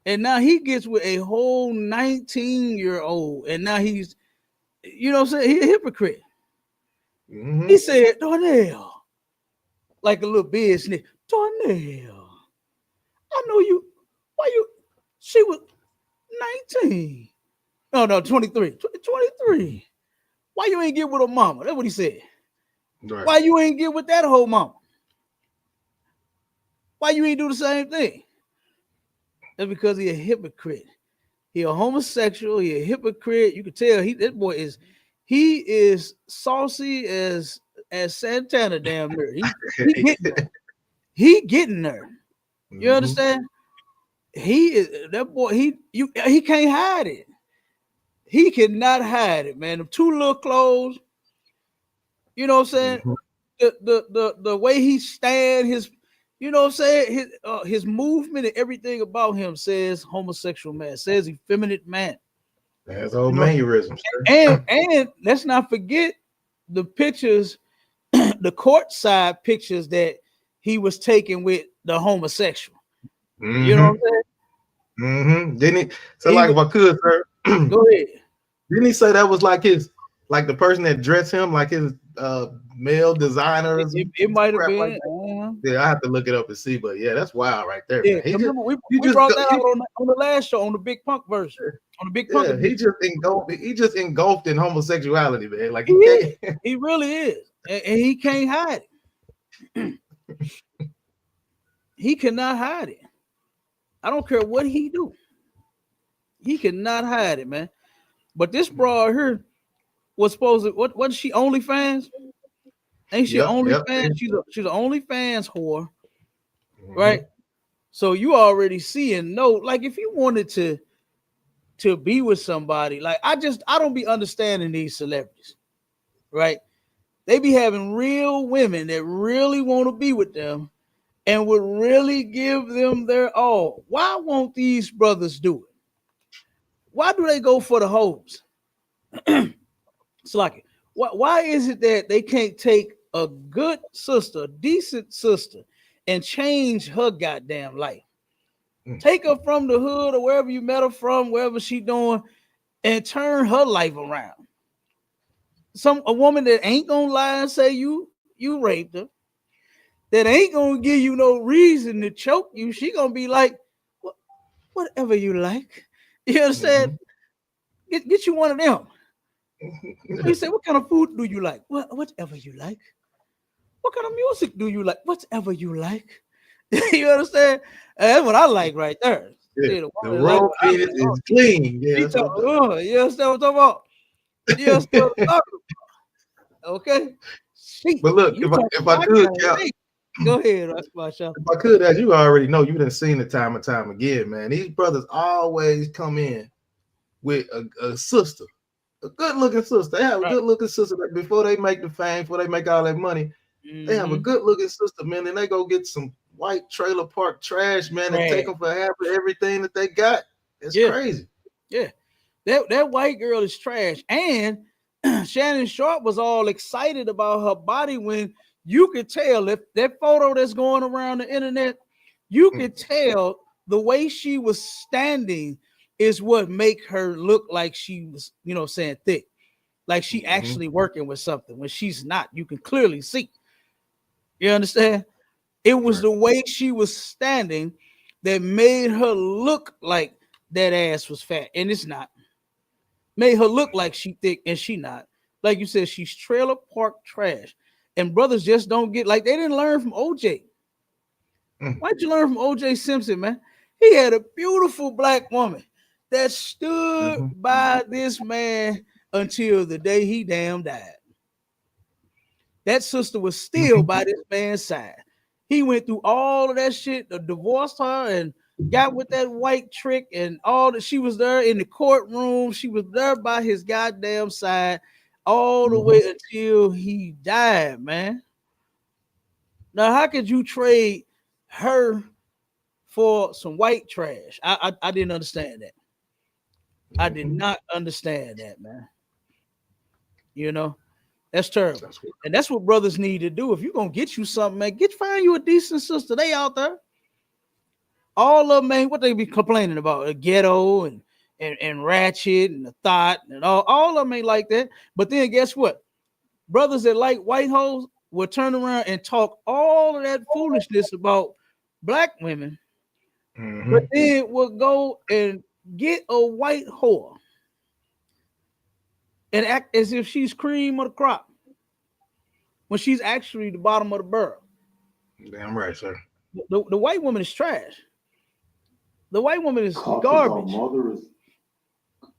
A: And now he gets with a whole 19-year-old. And now he's, you know what I'm saying? He's a hypocrite. He said, Darnell, like a little business. Darnell, I know you. Why you? She was 19. No, 23. 23. Why you ain't get with her mama? That's what he said. Right. Why you ain't get with that whole mama? Why you ain't do the same thing? That's because he a hypocrite. He a homosexual. He a hypocrite. You can tell that boy is saucy as Santana damn near. He getting there. You understand? he is that boy. He can't hide it. He cannot hide it, man. Them two little clothes. You know what I'm saying?
B: Mhm.
A: The way he stand, his, you know what I'm saying, his movement and everything about him says homosexual man, says effeminate man.
B: That's old
A: You know,
B: mannerisms.
A: and let's not forget the pictures, the courtside pictures that he was taking with the homosexual. You know what I'm saying?
B: Didn't he? So,
A: He
B: like,
A: was,
B: if I could, sir,
A: go ahead.
B: didn't he say that was like like the person that dressed him, like his male designers?
A: It might have
B: Crap like
A: been.
B: that? Yeah, I have to look it up and see, but yeah, that's wild right there,
A: Yeah,
B: man. He just,
A: remember we
B: you just,
A: brought that out on the last show, on the Big Punk version, on the Big Punk
B: yeah,
A: edition.
B: he just engulfed in homosexuality, man. Like
A: He
B: he
A: is.
B: can't.
A: He really is, and he can't hide it. He cannot hide it. I don't care what he do. He cannot hide it, man. But this broad here was supposed to, what is she, OnlyFans? Ain't she
B: Yep.
A: OnlyFans? She's an OnlyFans whore,
B: Mhm.
A: right? So you already see and know, like, if you wanted to be with somebody, like, I don't be understanding these celebrities, right? They be having real women that really want to be with them and would really give them their all. Why won't these brothers do it? Why do they go for the hoes? It's like, why is it that they can't take a good sister, a decent sister, and change her goddamn life? Take her from the hood or wherever you met her from, wherever she doing, and turn her life around. A woman that ain't gonna lie and say you raped her, that ain't gonna give you no reason to choke you. She gonna be like, whatever you like. You understand? Get you one of them. He said, what kind of food do you like? Whatever you like. What kind of music do you like? Whatever you like. You understand? That's what I like right there.
B: Yeah.
A: See,
B: The raw penis is clean. Yeah, that's what I'm talking.
A: You understand what I'm talking about? You understand what I'm talking about? Okay. See,
B: But look,
A: you
B: if I could, Cal,
A: go ahead, that's my shop.
B: if I could, as you already know, you done seen it time and time again, man. These brothers always come in with a sister, a good-looking sister. They have a good-looking sister that before they make the fame, before they make all that money, they have a good-looking sister, man, and they go get some white trailer park trash, man, and take them for half of everything that they got. It's crazy.
A: Yeah. That white girl is trash. And Shannon Sharp was all excited about her body when you could tell, if that photo that's going around the internet, you could tell the way she was standing is what make her look like she was, you know, saying thick, like she actually working with something when she's not. You can clearly see. You understand? It was the way she was standing that made her look like that ass was fat, and it's not. Made her look like she thick, and she not. Like you said, she's trailer park trash. And brothers just don't get, like, they didn't learn from OJ. Why'd you learn from OJ Simpson, man? He had a beautiful black woman that stood by this man until the day he damn died. That sister was still by this man's side. He went through all of that shit, divorced her, and got with that white trick, and all that. She was there in the courtroom. She was there by his goddamn side all the way until he died, man. Now, how could you trade her for some white trash? I didn't understand that. I did not understand that, man. You know, that's terrible. And that's what brothers need to do. If you're gonna get you something, man, find you a decent sister. They out there. All of them, man, what they be complaining about? A ghetto and ratchet and the thought and all of them ain't like that. But then guess what? Brothers that like white hoes will turn around and talk all of that foolishness about black women, but then will go and get a white whore and act as if she's cream of the crop when she's actually the bottom of the barrel.
B: Damn right, sir.
A: The white woman is trash. The white woman is garbage.
G: Mother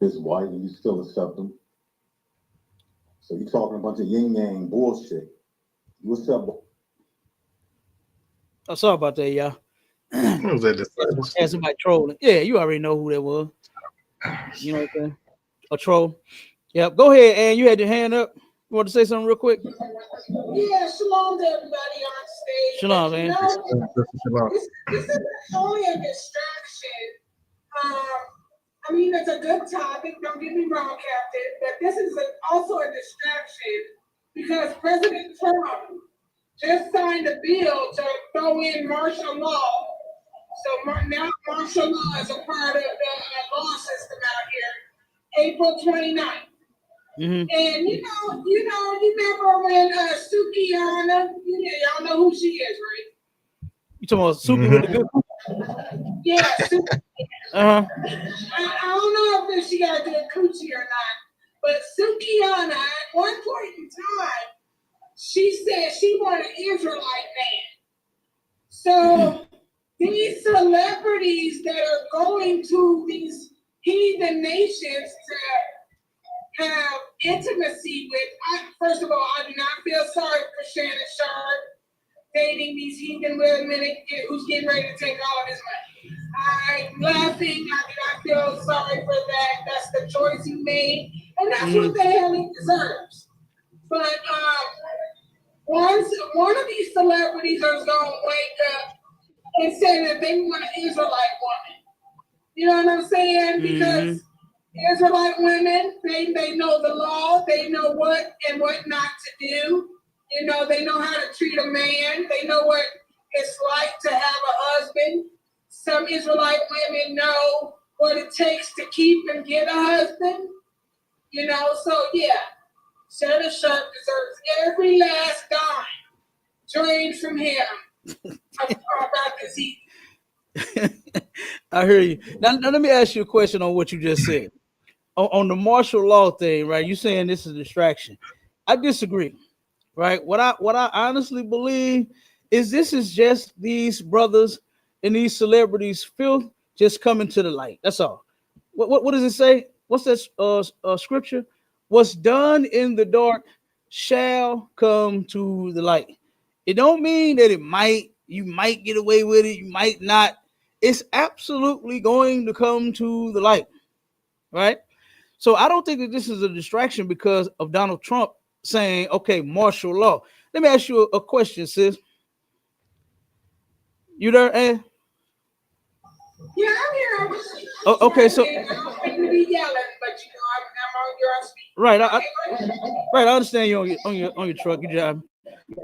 G: is white and you still accept them. So you talking a bunch of yin yang bullshit. You accept.
A: Oh, sorry about that, y'all.
B: What was that?
A: Had somebody trolling. Yeah, you already know who that was. You know what I'm saying? A troll. Yep. Go ahead, and you had your hand up. You want to say something real quick?
H: Yeah, shalom to everybody on stage.
A: Shalom, man.
H: This is only a distraction. I mean, it's a good topic. Don't get me wrong, Captain, but this is also a distraction because President Trump just signed a bill to throw in martial law. So now martial law is a part of the law system out here. April 29th.
A: Mm-hmm.
H: And you remember when Sukiana, y'all know who she is, right?
A: You talking about Suki with the good?
H: Yeah, Suki.
A: Uh-huh.
H: I don't know if she got a good coochie or not, but Sukiana, at one point in time, she said she wanted an Israelite man. So these celebrities that are going to these heathen nations to have intimacy with, first of all, I do not feel sorry for Shannon Sharp dating these heathen women who's getting ready to take all of his money. I'm laughing. I do not feel sorry for that. That's the choice he made, and that's what the hell he deserves. But once one of these celebrities is going to wake up and say that they want an Israelite woman. You know what I'm saying? Because Israelite women, they know the law, they know what and what not to do. You know, they know how to treat a man, they know what it's like to have a husband. Some Israelite women know what it takes to keep and get a husband. You know, so yeah, Shannon Sharp deserves every last dime drained from him about this heat.
A: I hear you. Now let me ask you a question on what you just said. On the martial law thing, right? You saying this is a distraction. I disagree, right? What I honestly believe is this is just these brothers and these celebrities' filth just coming to the light. That's all. What does it say? What's that scripture? What's done in the dark shall come to the light. It don't mean that you might get away with it, you might not. It's absolutely going to come to the light, right? So I don't think that this is a distraction because of Donald Trump saying, okay, martial law. Let me ask you a question, sis. You there, Ann?
H: Yeah, I'm here.
A: Okay, so
H: I don't be yelling, but I'm on your speed.
A: right, right. I understand you on your truck, your job.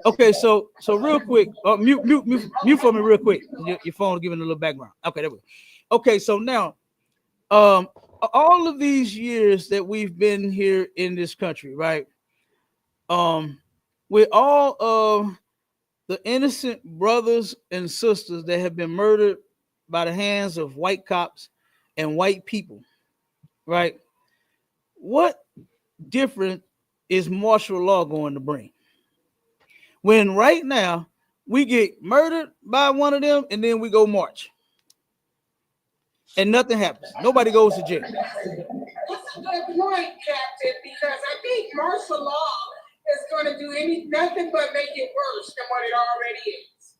A: Okay, so real quick, mute for me real quick. Your phone giving a little background. Okay, there we go. Okay, so now, all of these years that we've been here in this country, right? With all of the innocent brothers and sisters that have been murdered by the hands of white cops and white people, right? What different is martial law going to bring? When right now we get murdered by one of them and then we go march and nothing happens. Nobody goes to jail.
H: That's a good point, Captain, because I think martial law is going to do nothing but make it worse than what it already is.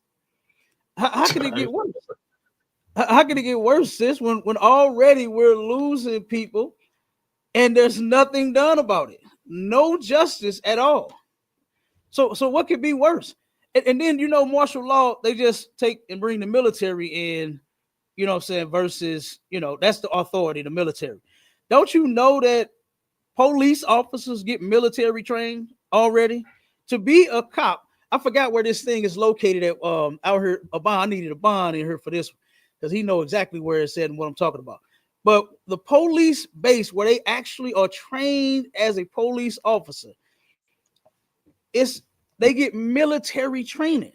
A: How can it get worse? How can it get worse, sis, when already we're losing people and there's nothing done about it? No justice at all. So what could be worse? And then, martial law, they just take and bring the military in, you know what I'm saying, versus, that's the authority, the military. Don't you know that police officers get military trained already? To be a cop, I forgot where this thing is located at. Out here, a bond. I needed a bond in here for this one because he know exactly where it's at and what I'm talking about. But the police base where they actually are trained as a police officer, they get military training.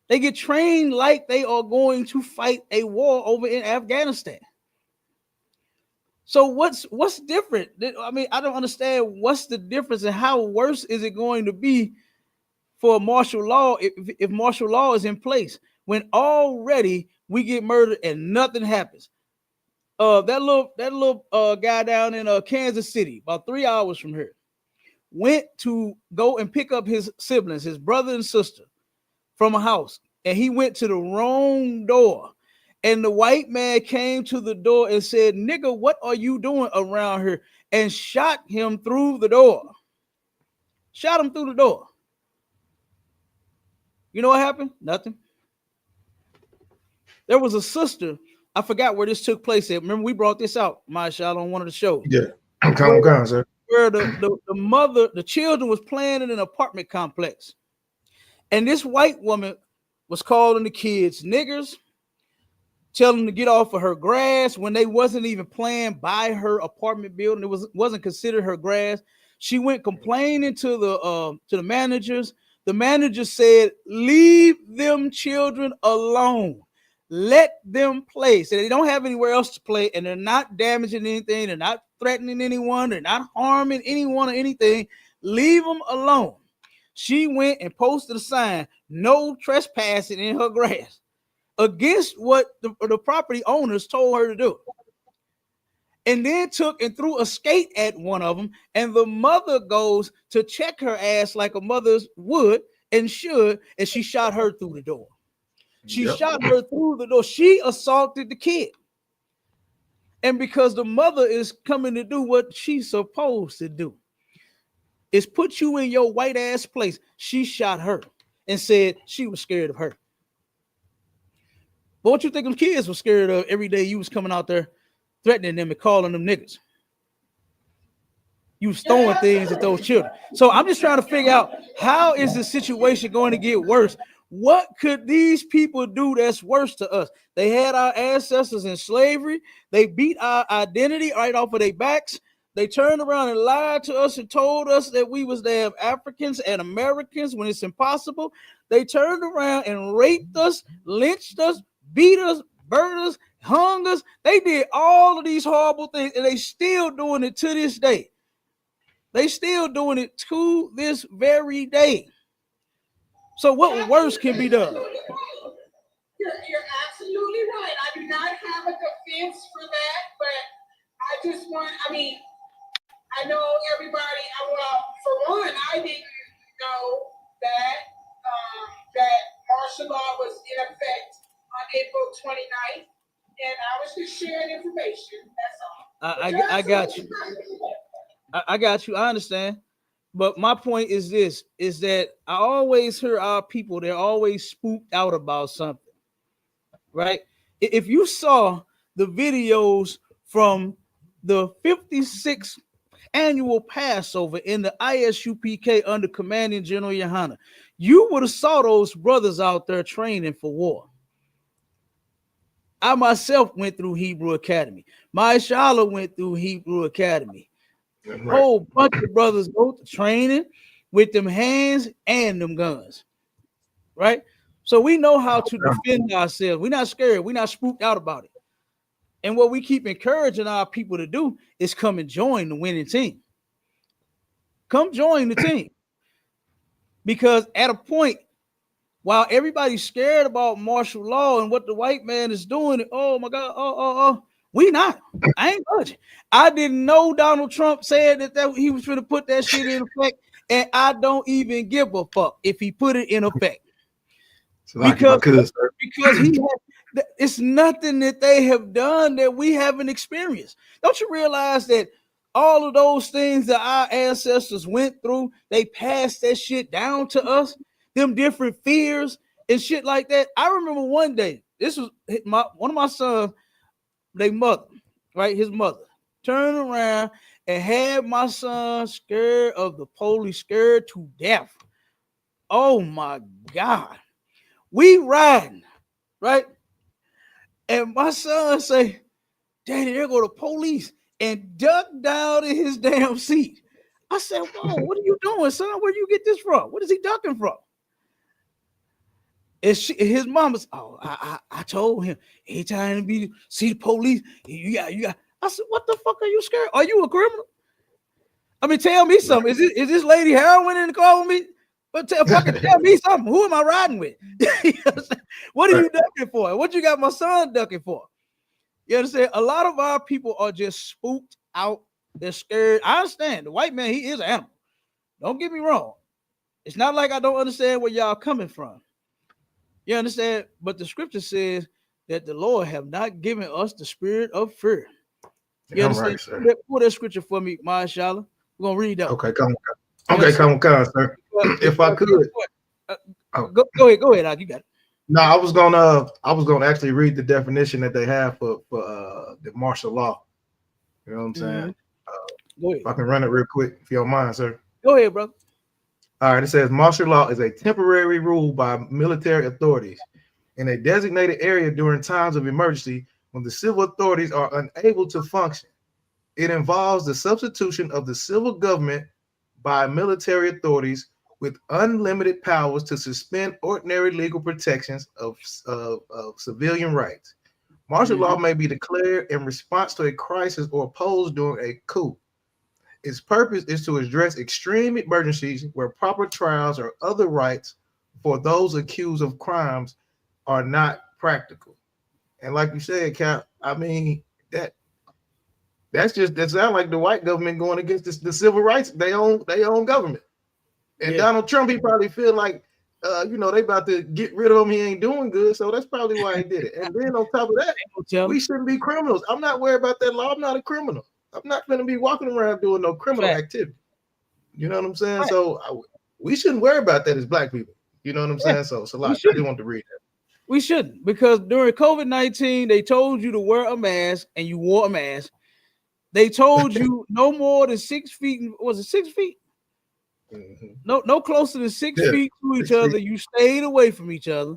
A: They get trained like they are going to fight a war over in Afghanistan. So what's different? I mean, I don't understand what's the difference and how worse is it going to be for martial law if martial law is in place when already we get murdered and nothing happens. That little guy down in Kansas City, about 3 hours from here, went to go and pick up his siblings, his brother and sister, from a house and he went to the wrong door. And the white man came to the door and said, "Nigga, what are you doing around here?" And shot him through the door. Shot him through the door. You know what happened? Nothing. There was a sister. I forgot where this took place at. Remember, we brought this out, my shot, on one of the shows.
B: Yeah. Come on, sir.
A: Where the mother, the children was playing in an apartment complex. And this white woman was calling the kids niggers, telling them to get off of her grass when they wasn't even playing by her apartment building. It wasn't considered her grass. She went complaining to the managers. The manager said, "Leave them children alone. Let them play." So they don't have anywhere else to play, and they're not damaging anything. They're not threatening anyone. They're not harming anyone or anything. Leave them alone. She went and posted a sign, "No trespassing in her grass," against what the property owners told her to do. And then took and threw a skate at one of them. And the mother goes to check her ass like a mother would and should. And she shot her through the door. She shot her through the door. She assaulted the kid. And because the mother is coming to do what she's supposed to do, is put you in your white ass place, she shot her and said she was scared of her. But what you think them kids were scared of every day you was coming out there threatening them and calling them niggas? You was throwing things at those children. So I'm just trying to figure out, how is the situation going to get worse? What could these people do that's worse to us? They had our ancestors in slavery. They beat our identity right off of their backs. They turned around and lied to us and told us that we was damn Africans and Americans when it's impossible. They turned around and raped us, lynched us, beat us, burned us, hung us. They did all of these horrible things, and they still doing it to this day. They still doing it to this very day. So what worse can be done?
H: You're absolutely right. I do not have a defense for that, but I just want, I know everybody, well, for one, I didn't know that martial law was in effect on April 29th, and I was just sharing information, that's all.
A: I got you. I got you. I understand. But my point is this, is that I always hear our people, they're always spooked out about something, right? If you saw the videos from the 56th annual Passover in the ISUPK under Commanding General YAHANNA, you would have saw those brothers out there training for war. I myself went through Hebrew Academy. My Shala went through Hebrew Academy. Right. Whole bunch of brothers go to training with them hands and them guns, right? So we know how to defend ourselves. We're not scared. We're not spooked out about it. And what we keep encouraging our people to do is come and join the winning team. Come join the team. Because at a point, while everybody's scared about martial law and what the white man is doing, oh my God, we not. I ain't budging. I didn't know Donald Trump said that he was going to put that shit in effect, and I don't even give a fuck if he put it in effect. Because he had, it's nothing that they have done that we haven't experienced. Don't you realize that all of those things that our ancestors went through, they passed that shit down to us, them different fears and shit like that? I remember one day, this was one of my sons, their mother, right? His mother turned around and had my son scared of the police, scared to death. Oh my God. We riding, right? And my son say, "Daddy, there go the police," and ducked down in his damn seat. I said, "Whoa, what are you doing, son? Where do you get this from? What is he ducking from?" And his mama's, I told him, anytime you see the police, you got. I said, "What the fuck are you scared? Are you a criminal? I mean, tell me something. Is this lady heroin in the car with me? But fucking tell me something. Who am I riding with? What are you ducking for? What you got my son ducking for?" You understand? A lot of our people are just spooked out. They're scared. I understand. The white man, he is an animal. Don't get me wrong. It's not like I don't understand where y'all coming from. You understand? But the scripture says that the Lord have not given us the spirit of fear. You
B: I'm
A: understand?
B: right, sir.
A: Pull that scripture for me, Mashallah. We're gonna read that.
B: Okay, come on. Okay, come on, sir. If I could,
A: go ahead, Doc, you got it.
B: no, I was gonna actually read the definition that they have for the martial law. You know what I'm saying?
A: Go ahead.
B: If I can run it real quick, if you don't mind, sir.
A: Go ahead, bro.
B: All right, it says martial law is a temporary rule by military authorities in a designated area during times of emergency when the civil authorities are unable to function. It involves the substitution of the civil government by military authorities with unlimited powers to suspend ordinary legal protections of civilian rights. Martial law may be declared in response to a crisis or opposed during a coup. Its purpose is to address extreme emergencies where proper trials or other rights for those accused of crimes are not practical. And like you said, Cap, I mean, that sounds like the white government going against the civil rights, they own government. And Donald Trump, he probably feel like they about to get rid of him. He ain't doing good. So that's probably why he did it. And then on top of that, we shouldn't be criminals. I'm not worried about that law. I'm not a criminal. I'm not going to be walking around doing no criminal activity. You know what I'm saying? Right. So we shouldn't worry about that as black people. You know what I'm saying? So I didn't want to read that.
A: We shouldn't, because during COVID-19, they told you to wear a mask and you wore a mask. They told you no more than 6 feet. Was it 6 feet? Mm-hmm. No closer than 6 feet to each other. You stayed away from each other.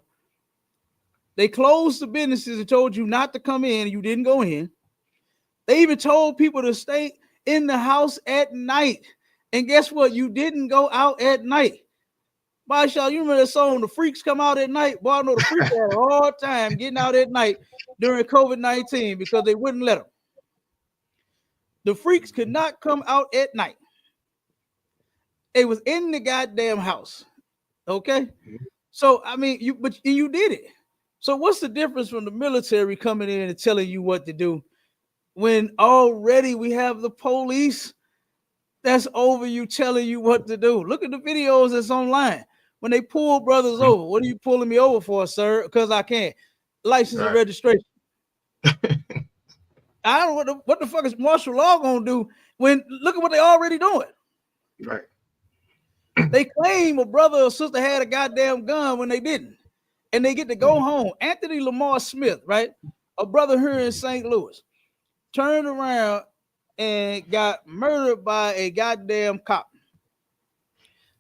A: They closed the businesses and told you not to come in. You didn't go in. They even told people to stay in the house at night. And guess what? You didn't go out at night. Mashallah, you remember that song, The Freaks Come Out at Night? Boy, I know the freaks had a hard time getting out at night during COVID-19 because they wouldn't let them. The freaks could not come out at night. They was in the goddamn house. Okay? So, I mean, you did it. So what's the difference from the military coming in and telling you what to do when already we have the police that's over you telling you what to do? Look at the videos that's online. When they pull brothers over, what are you pulling me over for, sir? Because I can't. License and registration. I don't know what the fuck is martial law gonna do when look at what they already doing.
B: Right.
A: They claim a brother or sister had a goddamn gun when they didn't. And they get to go home. Anthony Lamar Smith, right? A brother here in St. Louis, turned around and got murdered by a goddamn cop.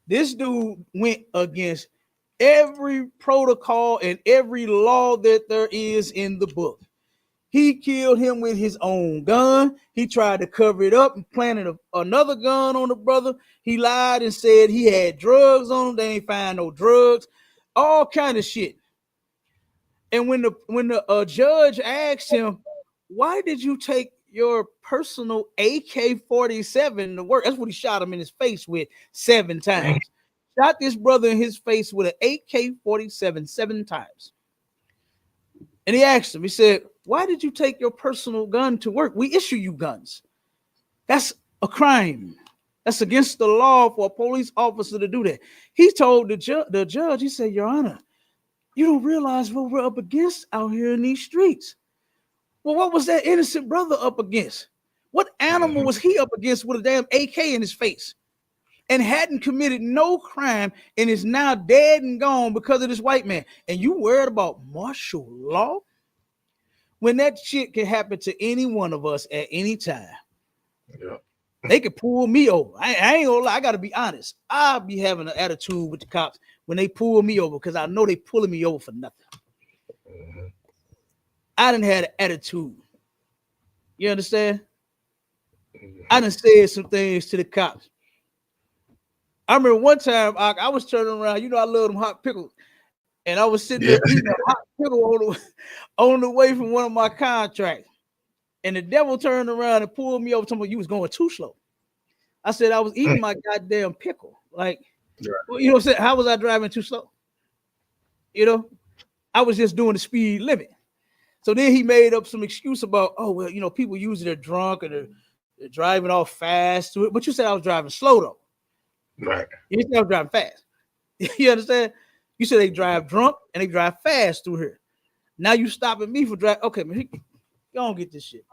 A: This dude went against every protocol and every law that there is in the book. He killed him with his own gun. He tried to cover it up and planted another gun on the brother. He lied and said he had drugs on him. They ain't find no drugs. All kind of shit. And when the judge asked him, why did you take your personal AK-47 to work? That's what he shot him in his face with 7 times. Shot this brother in his face with an AK-47 7 times. And he asked him, he said, why did you take your personal gun to work? We issue you guns. That's a crime. That's against the law for a police officer to do that. He told the judge, he said, Your Honor, you don't realize what we're up against out here in these streets. Well, what was that innocent brother up against? What animal was he up against with a damn AK in his face and hadn't committed no crime and is now dead and gone because of this white man? And you worried about martial law? When that shit can happen to any one of us at any time. Yeah. They could pull me over. I ain't gonna lie, I gotta be honest. I'll be having an attitude with the cops when they pull me over because I know they pulling me over for nothing. I done had an attitude. You understand? I done said some things to the cops. I remember one time I was turning around, I love them hot pickles. And I was sitting there eating a hot pickle on the way from one of my contracts. And the devil turned around and pulled me over, talking about you was going too slow. I said I was eating my goddamn pickle. Like, you know what I'm saying? How was I driving too slow? I was just doing the speed limit. So then he made up some excuse about, people usually they're drunk and they're driving all fast to it. But you said I was driving slow though.
B: Right.
A: You said I was driving fast. You understand? You said they drive drunk and they drive fast through here. Now you stopping me for drive. Okay, man, you don't get this shit.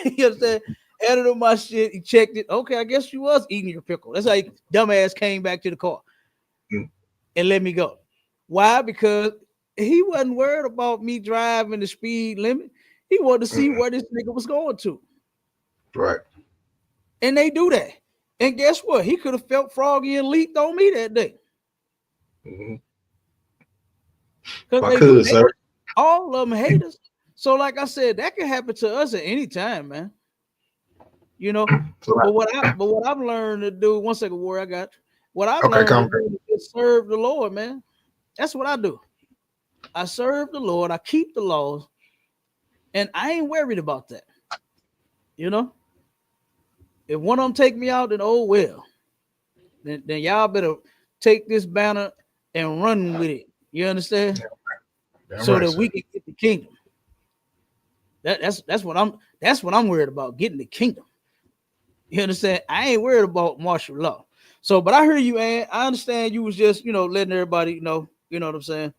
A: You understand? Added on my shit. He checked it. Okay, I guess you was eating your pickle. That's how he, dumbass came back to the car and let me go. Why? Because he wasn't worried about me driving the speed limit. He wanted to see where this nigga was going to.
B: Right.
A: And they do that. And guess what? He could have felt froggy and leaked on me that day.
B: Sir.
A: All of them haters. So, like I said, that can happen to us at any time, man. You know, but what I've learned to do, one second, Warrior, I got you. What I've learned to do is serve the Lord, man. That's what I do. I serve the Lord, I keep the laws, and I ain't worried about that. You know, if one of them take me out, then oh well. Then y'all better take this banner and run with it. You understand? So that we can get the kingdom. That's what I'm worried about, getting the kingdom. You understand? I ain't worried about martial law. So, but I hear you, and I understand you was just, letting everybody know, you know what I'm saying?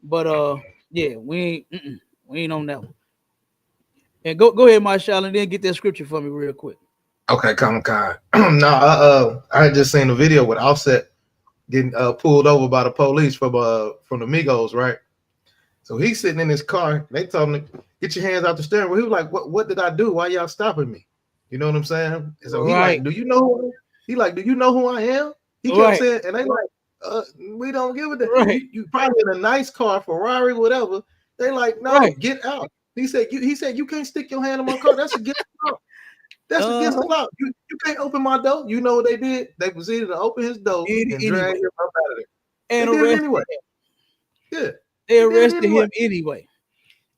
A: But yeah, we ain't on that one. And go ahead, Marshall, and then get that scripture for me real quick.
B: Okay, come on. No, I had just seen the video with Offset getting pulled over by the police from the Migos, right? So he's sitting in his car. They told him to get your hands out the steering wheel. He was like, "What did I do? Why y'all stopping me?" You know what I'm saying? And so he like, "Do you know who I am?" He kept saying, and they like, "We don't give a damn.
A: Right.
B: You probably in a nice car, Ferrari, whatever." They like, "No, get out." He said, "You can't stick your hand in my car. That's against the law. That's against the law. You can't open my door." You know what they did? They proceeded to open his door and drag him up out of there.
A: And
B: they did it anyway. Yeah.
A: They arrested him anyway.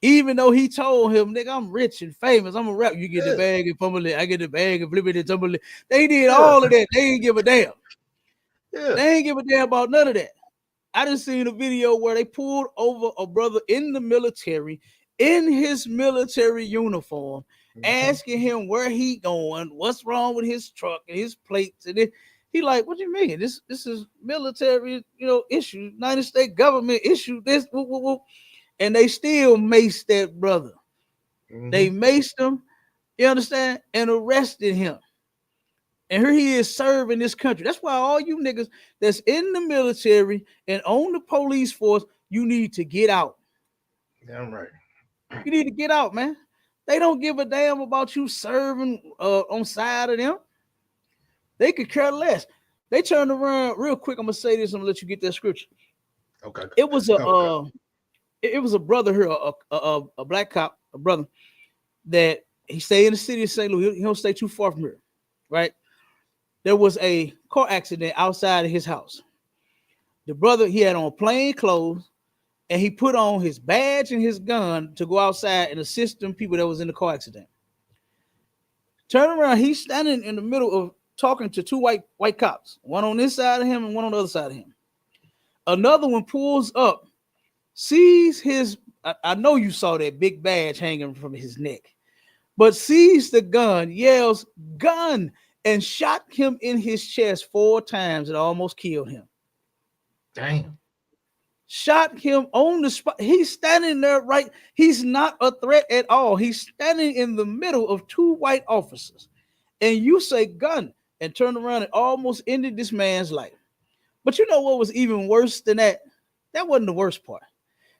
A: Even though he told him, "Nigga, I'm rich and famous. I'm a rap. You get the bag and fumble it. I get the bag and flip it and tumble it." They did all of that. They ain't give a damn.
B: Yeah.
A: They ain't give a damn about none of that. I just seen a video where they pulled over a brother in the military, in his military uniform, asking him where he going, what's wrong with his truck and his plates. And then he like, "What do you mean? This is military, issue. United States government issue this." And they still maced that brother. They maced him, you understand, and arrested him. And here he is serving this country. That's why all you niggas that's in the military and on the police force, you need to get out.
B: Damn right.
A: You need to get out, man. They don't give a damn about you serving on side of them. They could care less. They turned around real quick. I'm gonna say this. I'm gonna let you get that scripture.
B: Okay.
A: It was a brother here, a black cop, a brother that he stayed in the city of St. Louis. He don't stay too far from here, right? There was a car accident outside of his house. The brother, he had on plain clothes, and he put on his badge and his gun to go outside and assist them people that was in the car accident. Turn around, he's standing in the middle of talking to two white cops, one on this side of him and one on the other side of him. Another one pulls up, sees his, I know you saw that big badge hanging from his neck, but sees the gun, yells, "Gun!" and shot him in his chest 4 times and almost killed him.
B: Damn.
A: Shot him on the spot. He's standing there, right? He's not a threat at all. He's standing in the middle of 2 white officers. And you say "gun" and turn around and almost ended this man's life. But you know what was even worse than that? That wasn't the worst part.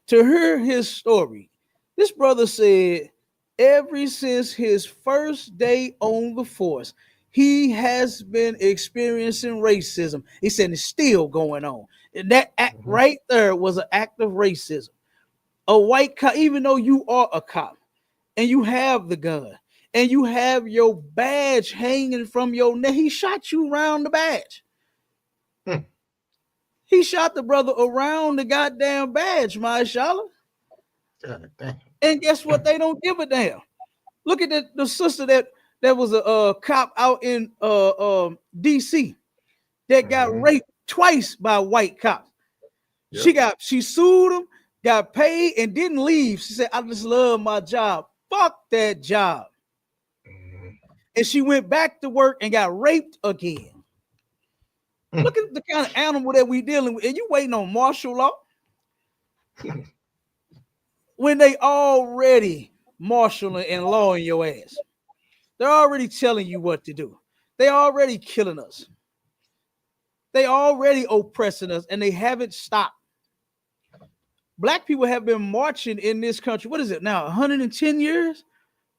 A: To hear his story, this brother said ever since his first day on the force, he has been experiencing racism. He said it's still going on. And that act right there was an act of racism. A white cop, even though you are a cop and you have the gun and you have your badge hanging from your neck, he shot you around the badge. He shot the brother around the goddamn badge, Mashallah. And guess what? They don't give a damn. Look at the sister that was a cop out in DC that got raped twice by white cops. Yep. She sued him, got paid, and didn't leave. She said, "I just love my job." Fuck that job. And she went back to work and got raped again. Look at the kind of animal that we dealing with, and you waiting on martial law when they already marshaling and lawing your ass. They're already telling you what to do. They already killing us. They already oppressing us, and they haven't stopped. Black people have been marching in this country. What is it now? 110 years?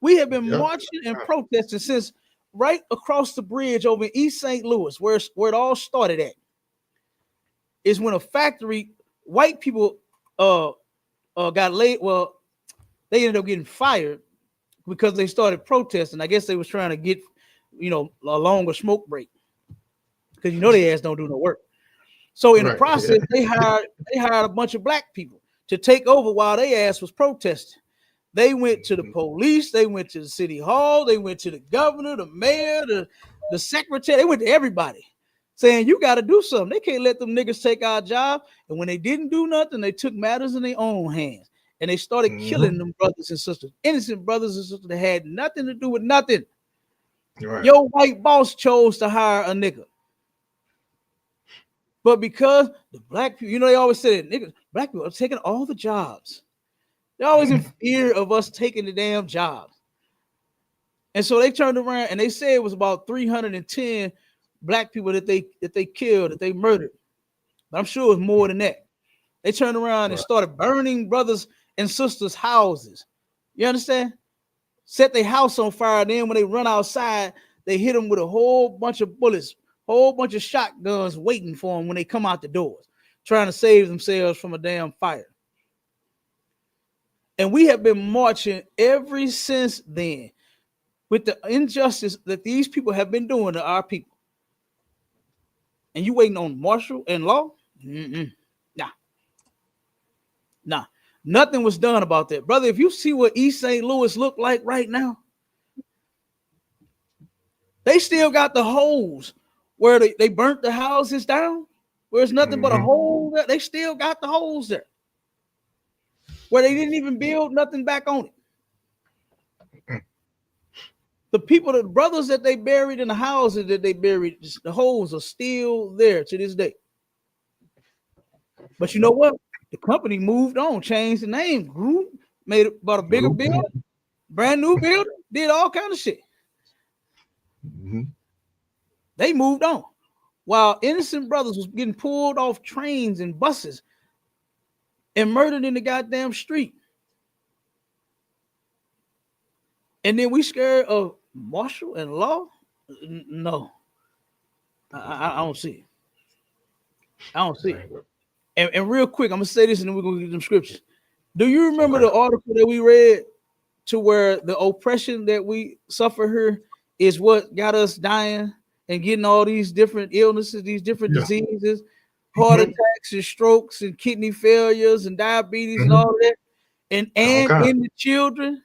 A: We have been marching and protesting since right across the bridge over in East St. Louis, where it all started at. Is when a factory, white people got laid. Well, they ended up getting fired because they started protesting. I guess they was trying to get, a longer smoke break because they ass don't do no work. So in the process, they hired a bunch of black people to take over while they ass was protesting. They went to the police, they went to the city hall, they went to the governor, the mayor, the secretary, they went to everybody saying, you got to do something. They can't let them niggas take our job. And when they didn't do nothing, they took matters in their own hands and they started killing them brothers and sisters, innocent brothers and sisters that had nothing to do with nothing. Right. Your white boss chose to hire a nigga. But because the black people, they always say that niggas, black people are taking all the jobs. They're always in fear of us taking the damn jobs. And so they turned around and they said it was about 310 black people that they killed, that they murdered. But I'm sure it was more than that. They turned around and started burning brothers and sisters' houses. You understand? Set their house on fire. Then when they run outside, they hit them with a whole bunch of bullets, whole bunch of shotguns waiting for them when they come out the doors, trying to save themselves from a damn fire. And we have been marching ever since then with the injustice that these people have been doing to our people. And you waiting on martial and law? Nah. Nothing was done about that. Brother, if you see what East St. Louis look like right now, they still got the holes where they burnt the houses down, where it's nothing but a hole there. They still got the holes there, where they didn't even build nothing back on it. The people, the brothers that they buried in the houses that they buried, the holes are still there to this day. But you know what? The company moved on, changed the name, grew, made it about a bigger building, brand new building, did all kind of shit. They moved on. While innocent brothers was getting pulled off trains and buses and murdered in the goddamn street. And then we scared of martial and law? No. I don't see it. I don't see it. And real quick, I'm going to say this and then we're going to get them scriptures. Do you remember the article that we read to where the oppression that we suffer here is what got us dying and getting all these different illnesses, these different diseases, heart attacks and strokes and kidney failures and diabetes and all that? And in the children?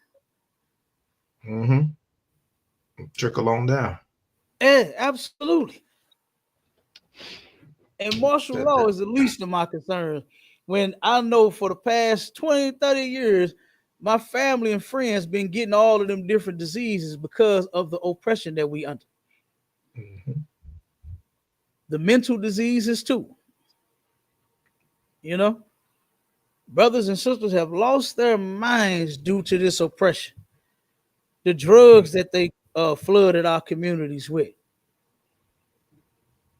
B: Trickle on down.
A: Yeah, absolutely. And martial law is the least of my concerns. When I know for the past 20, 30 years, my family and friends been getting all of them different diseases because of the oppression that we under. The mental diseases too. Brothers and sisters have lost their minds due to this oppression. The drugs that they flooded our communities with.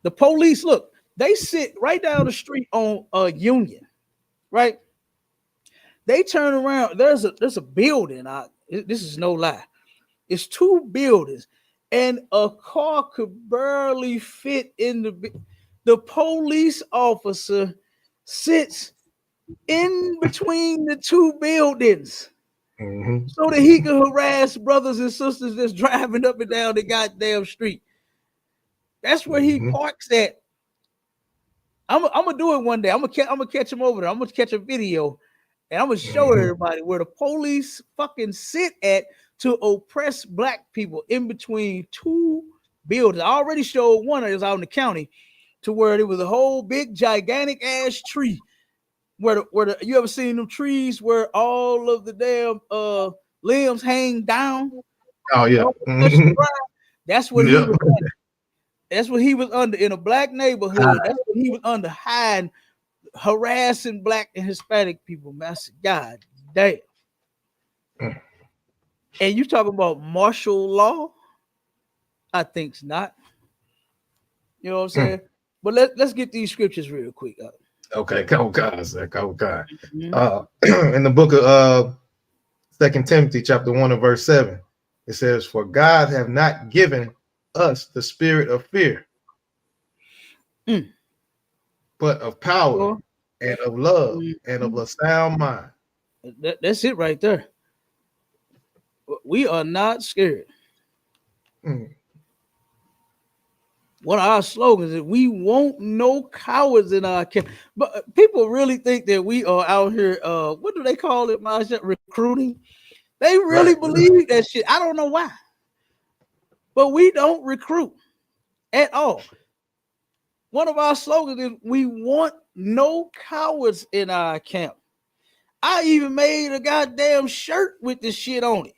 A: The police, look, they sit right down the street on Union, right? They turn around. There's a building. This is no lie. It's two buildings, and a car could barely fit in the police officer sits in between the two buildings so that he can harass brothers and sisters that's driving up and down the goddamn street. That's where he parks at. I'm gonna do it one day. I'm gonna catch him over there. I'm gonna catch a video and I'm gonna show everybody where the police fucking sit at to oppress black people in between two buildings. I already showed one that was out in the county to where there was a whole big gigantic ass tree. Where you ever seen them trees where all of the damn limbs hang down?
B: Oh yeah.
A: That's what he was at. That's what he was under in a black neighborhood. That's what he was under, hiding, harassing black and Hispanic people. Man, I said, God damn. And you talking about martial law? I think's not. You know what I'm saying? But let's get these scriptures real quick.
B: Okay, go God, sir, go God.
A: Mhm.
B: In the book of 2 Timothy chapter 1 and verse 7, it says, "For God have not given us the spirit of fear, but of power and of love and of a sound mind."
A: That's it right there. We are not scared. One of our slogans is we want no cowards in our camp. But people really think that we are out here, what do they call it, Marsha? Recruiting. They really believe that shit. I don't know why. But we don't recruit at all. One of our slogans is we want no cowards in our camp. I even made a goddamn shirt with this shit on it.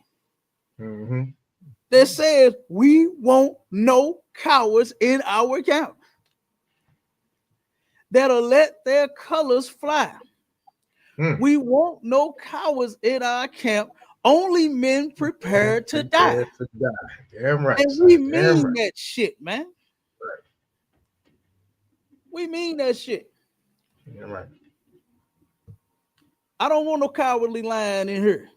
A: That says we want no cowards in our camp. That'll let their colors fly. We want no cowards in our camp. Only men prepared to die.
B: Damn right.
A: And we mean that shit, man. We mean that shit.
B: Damn right.
A: I don't want no cowardly lion in here.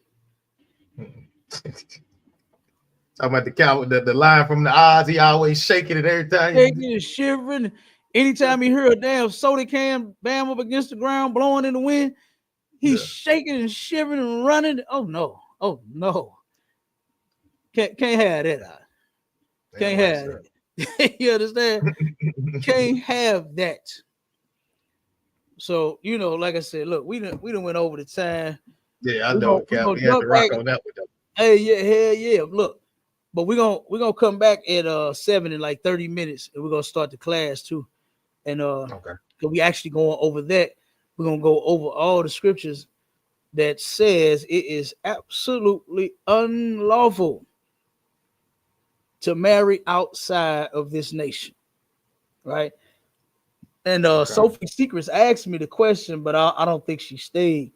B: Talking about the coward, the lion from the Oz, he always shaking it every time.
A: Shaking and shivering. Anytime he hear a damn soda can bam up against the ground, blowing in the wind, he's shaking and shivering and running. Oh no. Oh no. Can't have that. Can't have that. You understand? Can't have that. So, you know, like I said, look, we done went over the time.
B: Yeah, I know. We had to rock on that one.
A: Hey, yeah, hell yeah. Look, but we're gonna come back at 7 in like 30 minutes, and we're gonna start the class too. And we actually going over that. We're gonna go over all the scriptures that says it is absolutely unlawful to marry outside of this nation, right? And Sophie Secrets asked me the question, but I don't think she stayed.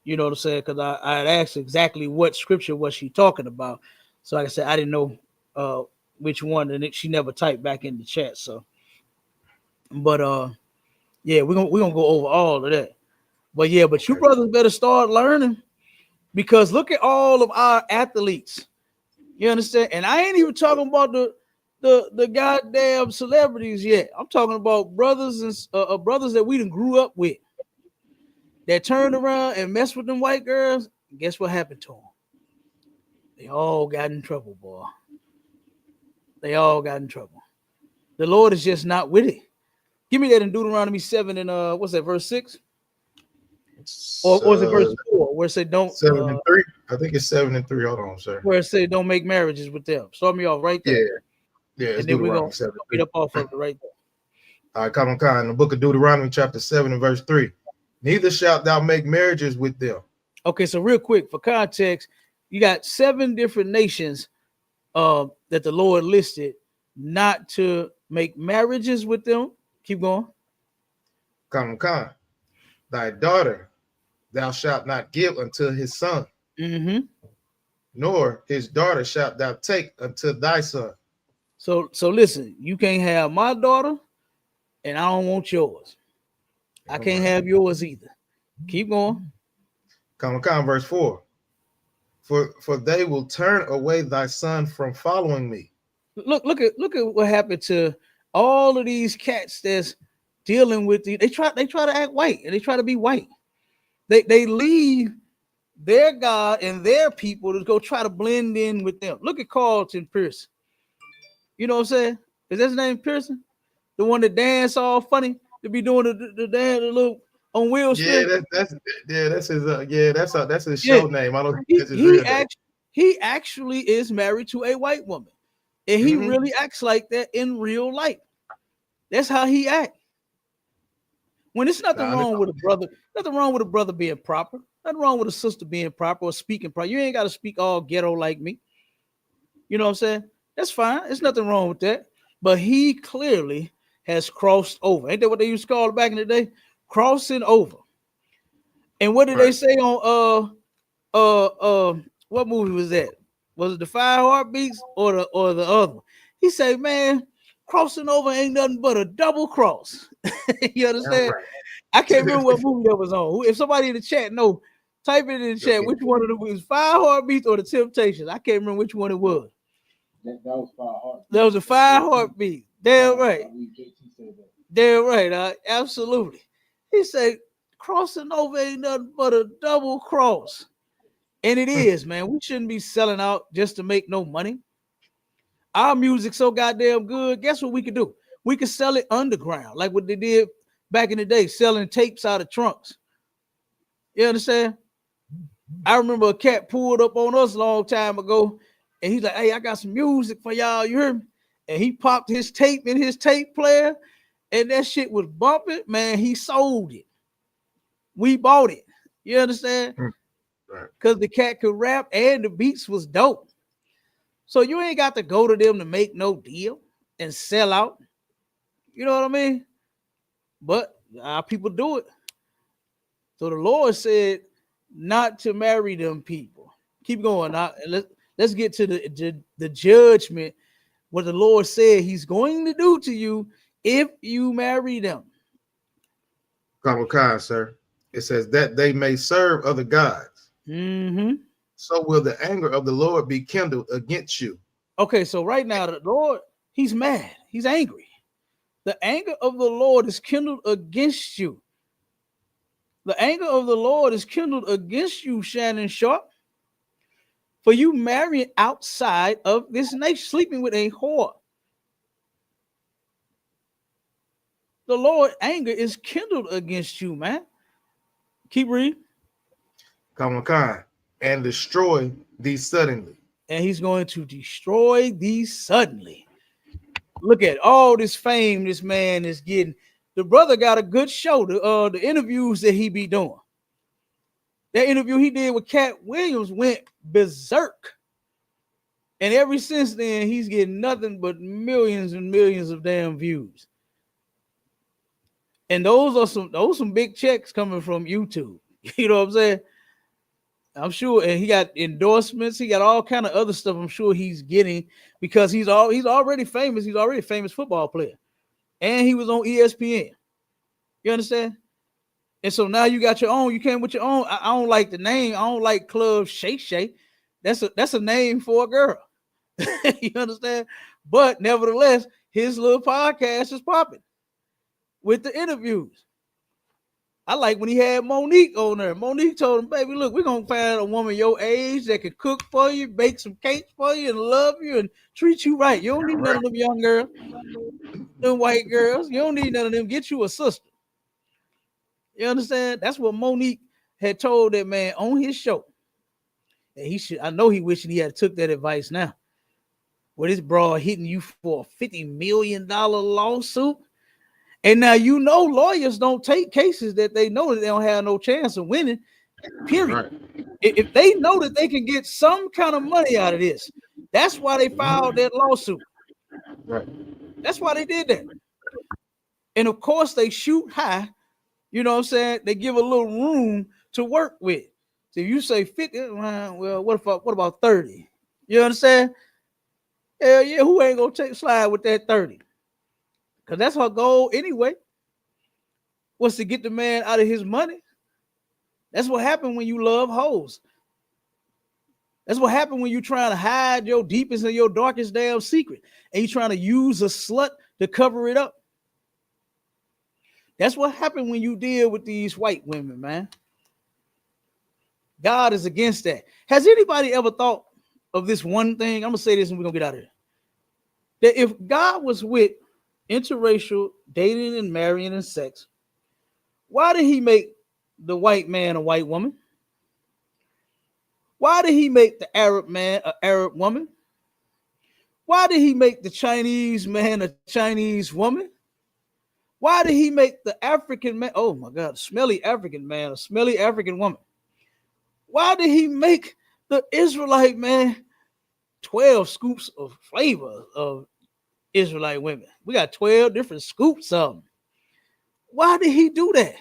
A: You know what I'm saying? Because I had asked exactly what scripture was she talking about. So like I said, I didn't know which one, and she never typed back in the chat. So, but yeah, we're gonna go over all of that. But yeah, but you brothers better start learning, because look at all of our athletes. You understand? And I ain't even talking about the goddamn celebrities yet. I'm talking about brothers and brothers that we done grew up with, that turned around and messed with them white girls. Guess what happened to them? They all got in trouble, boy. They all got in trouble. The Lord is just not with it. Give me that in Deuteronomy 7 and what's that, verse 6? Or was it verse 4 where it said don't
B: 7 and 3? I think it's 7 and 3. Hold on, sir.
A: Where it said don't make marriages with them. Start me off right there.
B: Yeah,
A: and then we're gonna get up off of it right there.
B: All right, come on, in the book of Deuteronomy, chapter 7 and verse 3. Neither shalt thou make marriages with them. Okay, so real quick, for context, you got 7 different nations that the Lord listed not to make marriages with them. Keep going. Come on. Thy daughter thou shalt not give unto his son, nor his daughter shalt thou take unto thy son. So listen, you can't have my daughter, and I don't want yours. I can't have yours either. Keep going. Come on, verse 4. For they will turn away thy son from following me. Look at what happened to all of these cats that's dealing with the. They try to act white, and they try to be white. They leave their God and their people to go try to blend in with them. Look at Carlton Pearson. You know what I'm saying? Is that his name, Pearson? The one that dance all funny, to be doing the dance, the little on Will Smith. That's his show name. I don't think that's his real name. He actually is married to a white woman, and he really acts like that in real life. That's how he acts. When it's nothing wrong with a brother, nothing wrong with a brother being proper, nothing wrong with a sister being proper or speaking proper. You ain't got to speak all ghetto like me. You know what I'm saying? That's fine. There's nothing wrong with that.
A: but he clearly has crossed over. Ain't that what they used to call it back in the day? Crossing over. And what did they say on what movie was that? Was it the Five Heartbeats or the other one? He said, man, crossing over ain't nothing but a double cross. You understand?
B: Right.
A: I can't remember what movie that was on. If somebody in the chat know, type it in the chat. Which one of them was Five Heartbeats or the Temptations? I can't remember which one it was.
F: That was Five Heartbeats.
A: That was a Five Heartbeats. Damn right. Damn right. Absolutely. He said, crossing over ain't nothing but a double cross. And it is, man. We shouldn't be selling out just to make no money. Our music's so goddamn good. Guess what we could do? We could sell it underground, like what they did back in the day, selling tapes out of trunks. You understand? I remember a cat pulled up on us a long time ago, and he's like, hey, I got some music for y'all. You heard me? And he popped his tape in his tape player, and that shit was bumping. Man, he sold it. We bought it. You understand? Because the cat could rap and the beats was dope. So you ain't got to go to them to make no deal and sell out. You know what I mean? But our people do it. So the Lord said not to marry them people. Keep going. Now, let's get to the judgment, what the Lord said he's going to do to you if you marry them.
B: Come on, sir. It says that they may serve other gods.
A: Mm-hmm.
B: So will the anger of the Lord be kindled against you.
A: Okay, so right now the Lord, he's mad. He's angry. The anger of the Lord is kindled against you. The anger of the Lord is kindled against you, Shannon Sharp, for you marrying outside of this nation, sleeping with a whore. The Lord's anger is kindled against you, man. Keep reading.
B: Come on, and destroy these suddenly.
A: And he's going to destroy these suddenly. Look at all this fame this man is getting. The brother got a good show. The interviews that he be doing. That interview he did with Cat Williams went berserk. And ever since then, he's getting nothing but millions and millions of damn views. And those are some big checks coming from YouTube. You know what I'm saying? I'm sure, and he got endorsements. He got all kind of other stuff. I'm sure he's getting because he's already famous. He's already a famous football player, and he was on ESPN. You understand? And so now you got your own. You came with your own. I don't like the name. I don't like Club Shay Shay. That's a name for a girl. You understand? But nevertheless, his little podcast is popping with the interviews. I like when he had Monique on there. Monique told him, baby, look, we're going to find a woman your age that can cook for you, bake some cakes for you, and love you and treat you right. You don't need none of them young girls, them white girls. You don't need none of them. Get you a sister. You understand? That's what Monique had told that man on his show. And I know he wishing he had took that advice now. With this broad hitting you for a $50 million lawsuit. And now you know lawyers don't take cases that they know that they don't have no chance of winning, period. Right. If they know that they can get some kind of money out of this, that's why they filed that lawsuit.
B: Right.
A: That's why they did that. And of course, they shoot high. You know what I'm saying? They give a little room to work with. So if you say 50, well, what about 30? You understand? Hell yeah, who ain't gonna slide with that 30? Because that's her goal anyway, was to get the man out of his money. That's what happened when you love hoes. That's what happened when you're trying to hide your deepest and your darkest damn secret. And you're trying to use a slut to cover it up. That's what happened when you deal with these white women, man. God is against that. Has anybody ever thought of this one thing? I'm going to say this and we're going to get out of here. That if God was with interracial dating and marrying and sex, why did he make the white man a white woman? Why did he make the Arab man an Arab woman? Why did he make the Chinese man a Chinese woman? Why did he make the African man, oh my God, smelly African man a smelly African woman? Why did he make the Israelite man 12 scoops of flavor of Israelite women. We got 12 different scoops of them. Why did he do that?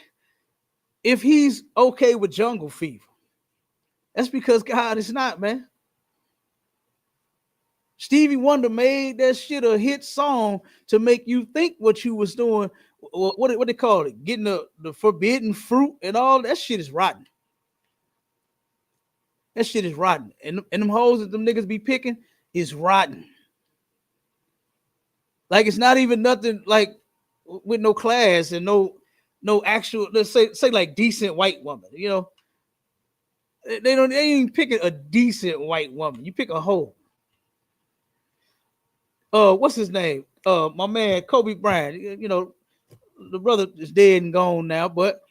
A: If he's okay with jungle fever, that's because God is not, man. Stevie Wonder made that shit a hit song to make you think what you was doing. What they call it? Getting the forbidden fruit and all that shit is rotten. That shit is rotten. And them hoes that them niggas be picking is rotten. Like it's not even nothing like with no class and no actual, let's say like decent white woman, you know. They ain't picking a decent white woman. You pick a hoe. What's his name? My man Kobe Bryant. You know, the brother is dead and gone now, but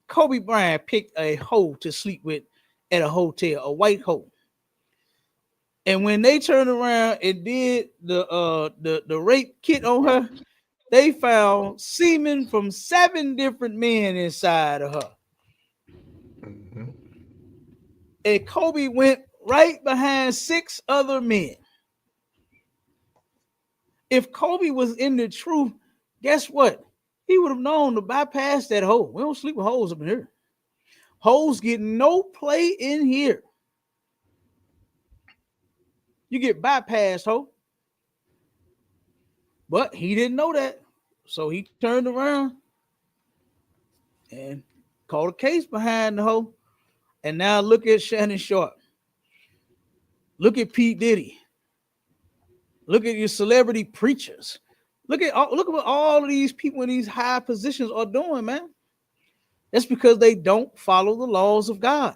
A: Kobe Bryant picked a hoe to sleep with at a hotel, a white hoe. And when they turned around and did the rape kit on her, they found semen from 7 different men inside of her.
B: Mm-hmm.
A: And Kobe went right behind 6 other men. If Kobe was in the truth, guess what? He would have known to bypass that hole. We don't sleep with hoes up in here. Hoes get no play in here. You get bypassed, hoe. But he didn't know that. So he turned around and called a case behind the hoe. And now look at Shannon Sharp. Look at Pete Diddy. Look at your celebrity preachers. Look at what all of these people in these high positions are doing, man. That's because they don't follow the laws of God.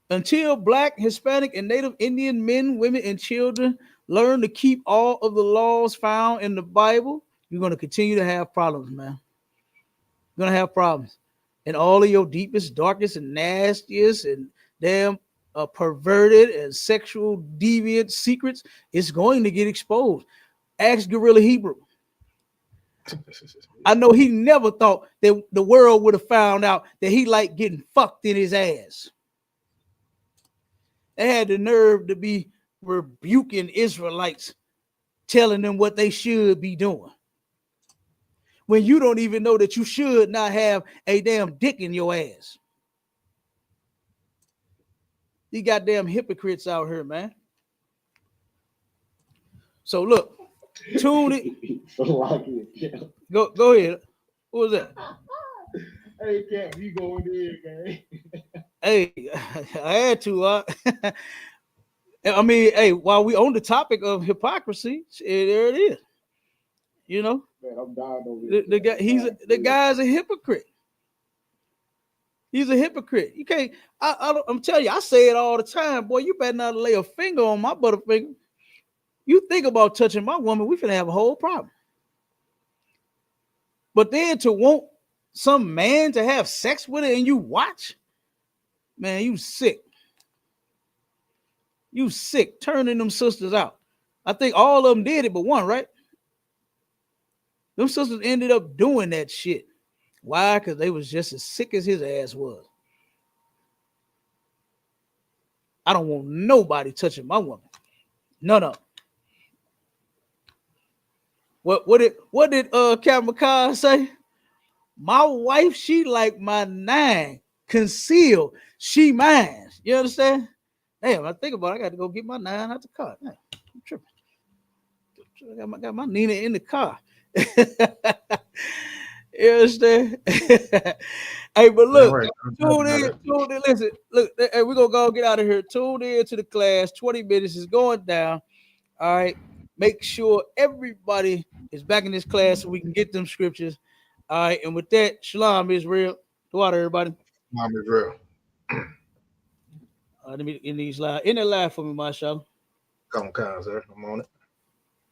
A: Until Black, Hispanic, and Native Indian men, women, and children learn to keep all of the laws found in the Bible, you're going to continue to have problems, man. You're going to have problems. And all of your deepest, darkest, and nastiest, and damn perverted and sexual deviant secrets is going to get exposed. Ask Gorilla Hebrew. I know he never thought that the world would have found out that he liked getting fucked in his ass. They had the nerve to be rebuking Israelites, telling them what they should be doing. When you don't even know that you should not have a damn dick in your ass. These goddamn hypocrites out here, man. So look, tune it. Go ahead. What was that?
G: Hey, Cap, you going in, man.
A: Hey, I had to. I mean, hey, while we on the topic of hypocrisy, there it is. You know,
G: Man, I'm dying over here.
A: the guy, the guy's a hypocrite. He's a hypocrite. You can't. I'm telling you, I say it all the time, boy. You better not lay a finger on my butterfinger. You think about touching my woman, we finna have a whole problem. But then to want some man to have sex with it and you watch, man, you sick. You sick, turning them sisters out. I think all of them did it, but one, right? Them sisters ended up doing that shit. Why? Because they was just as sick as his ass was. I don't want nobody touching my woman. None of them. What did Captain McCall say? My wife, she like my 9 concealed. She mine. You understand? Damn, I think about it, I got to go get my 9 out the car. Damn, I'm tripping. I got my Nina in the car. You understand? Hey, but look,
B: Right.
A: tune in, listen, look, hey, we're gonna go get out of here. Tune in to the class. 20 minutes is going down. All right. Make sure everybody is back in this class so we can get them scriptures. All right. And with that, shalom is real. Go out, everybody.
B: Mom is real.
A: Let me in these live. In the live for me, Marshall.
B: Come on, sir. I'm on it.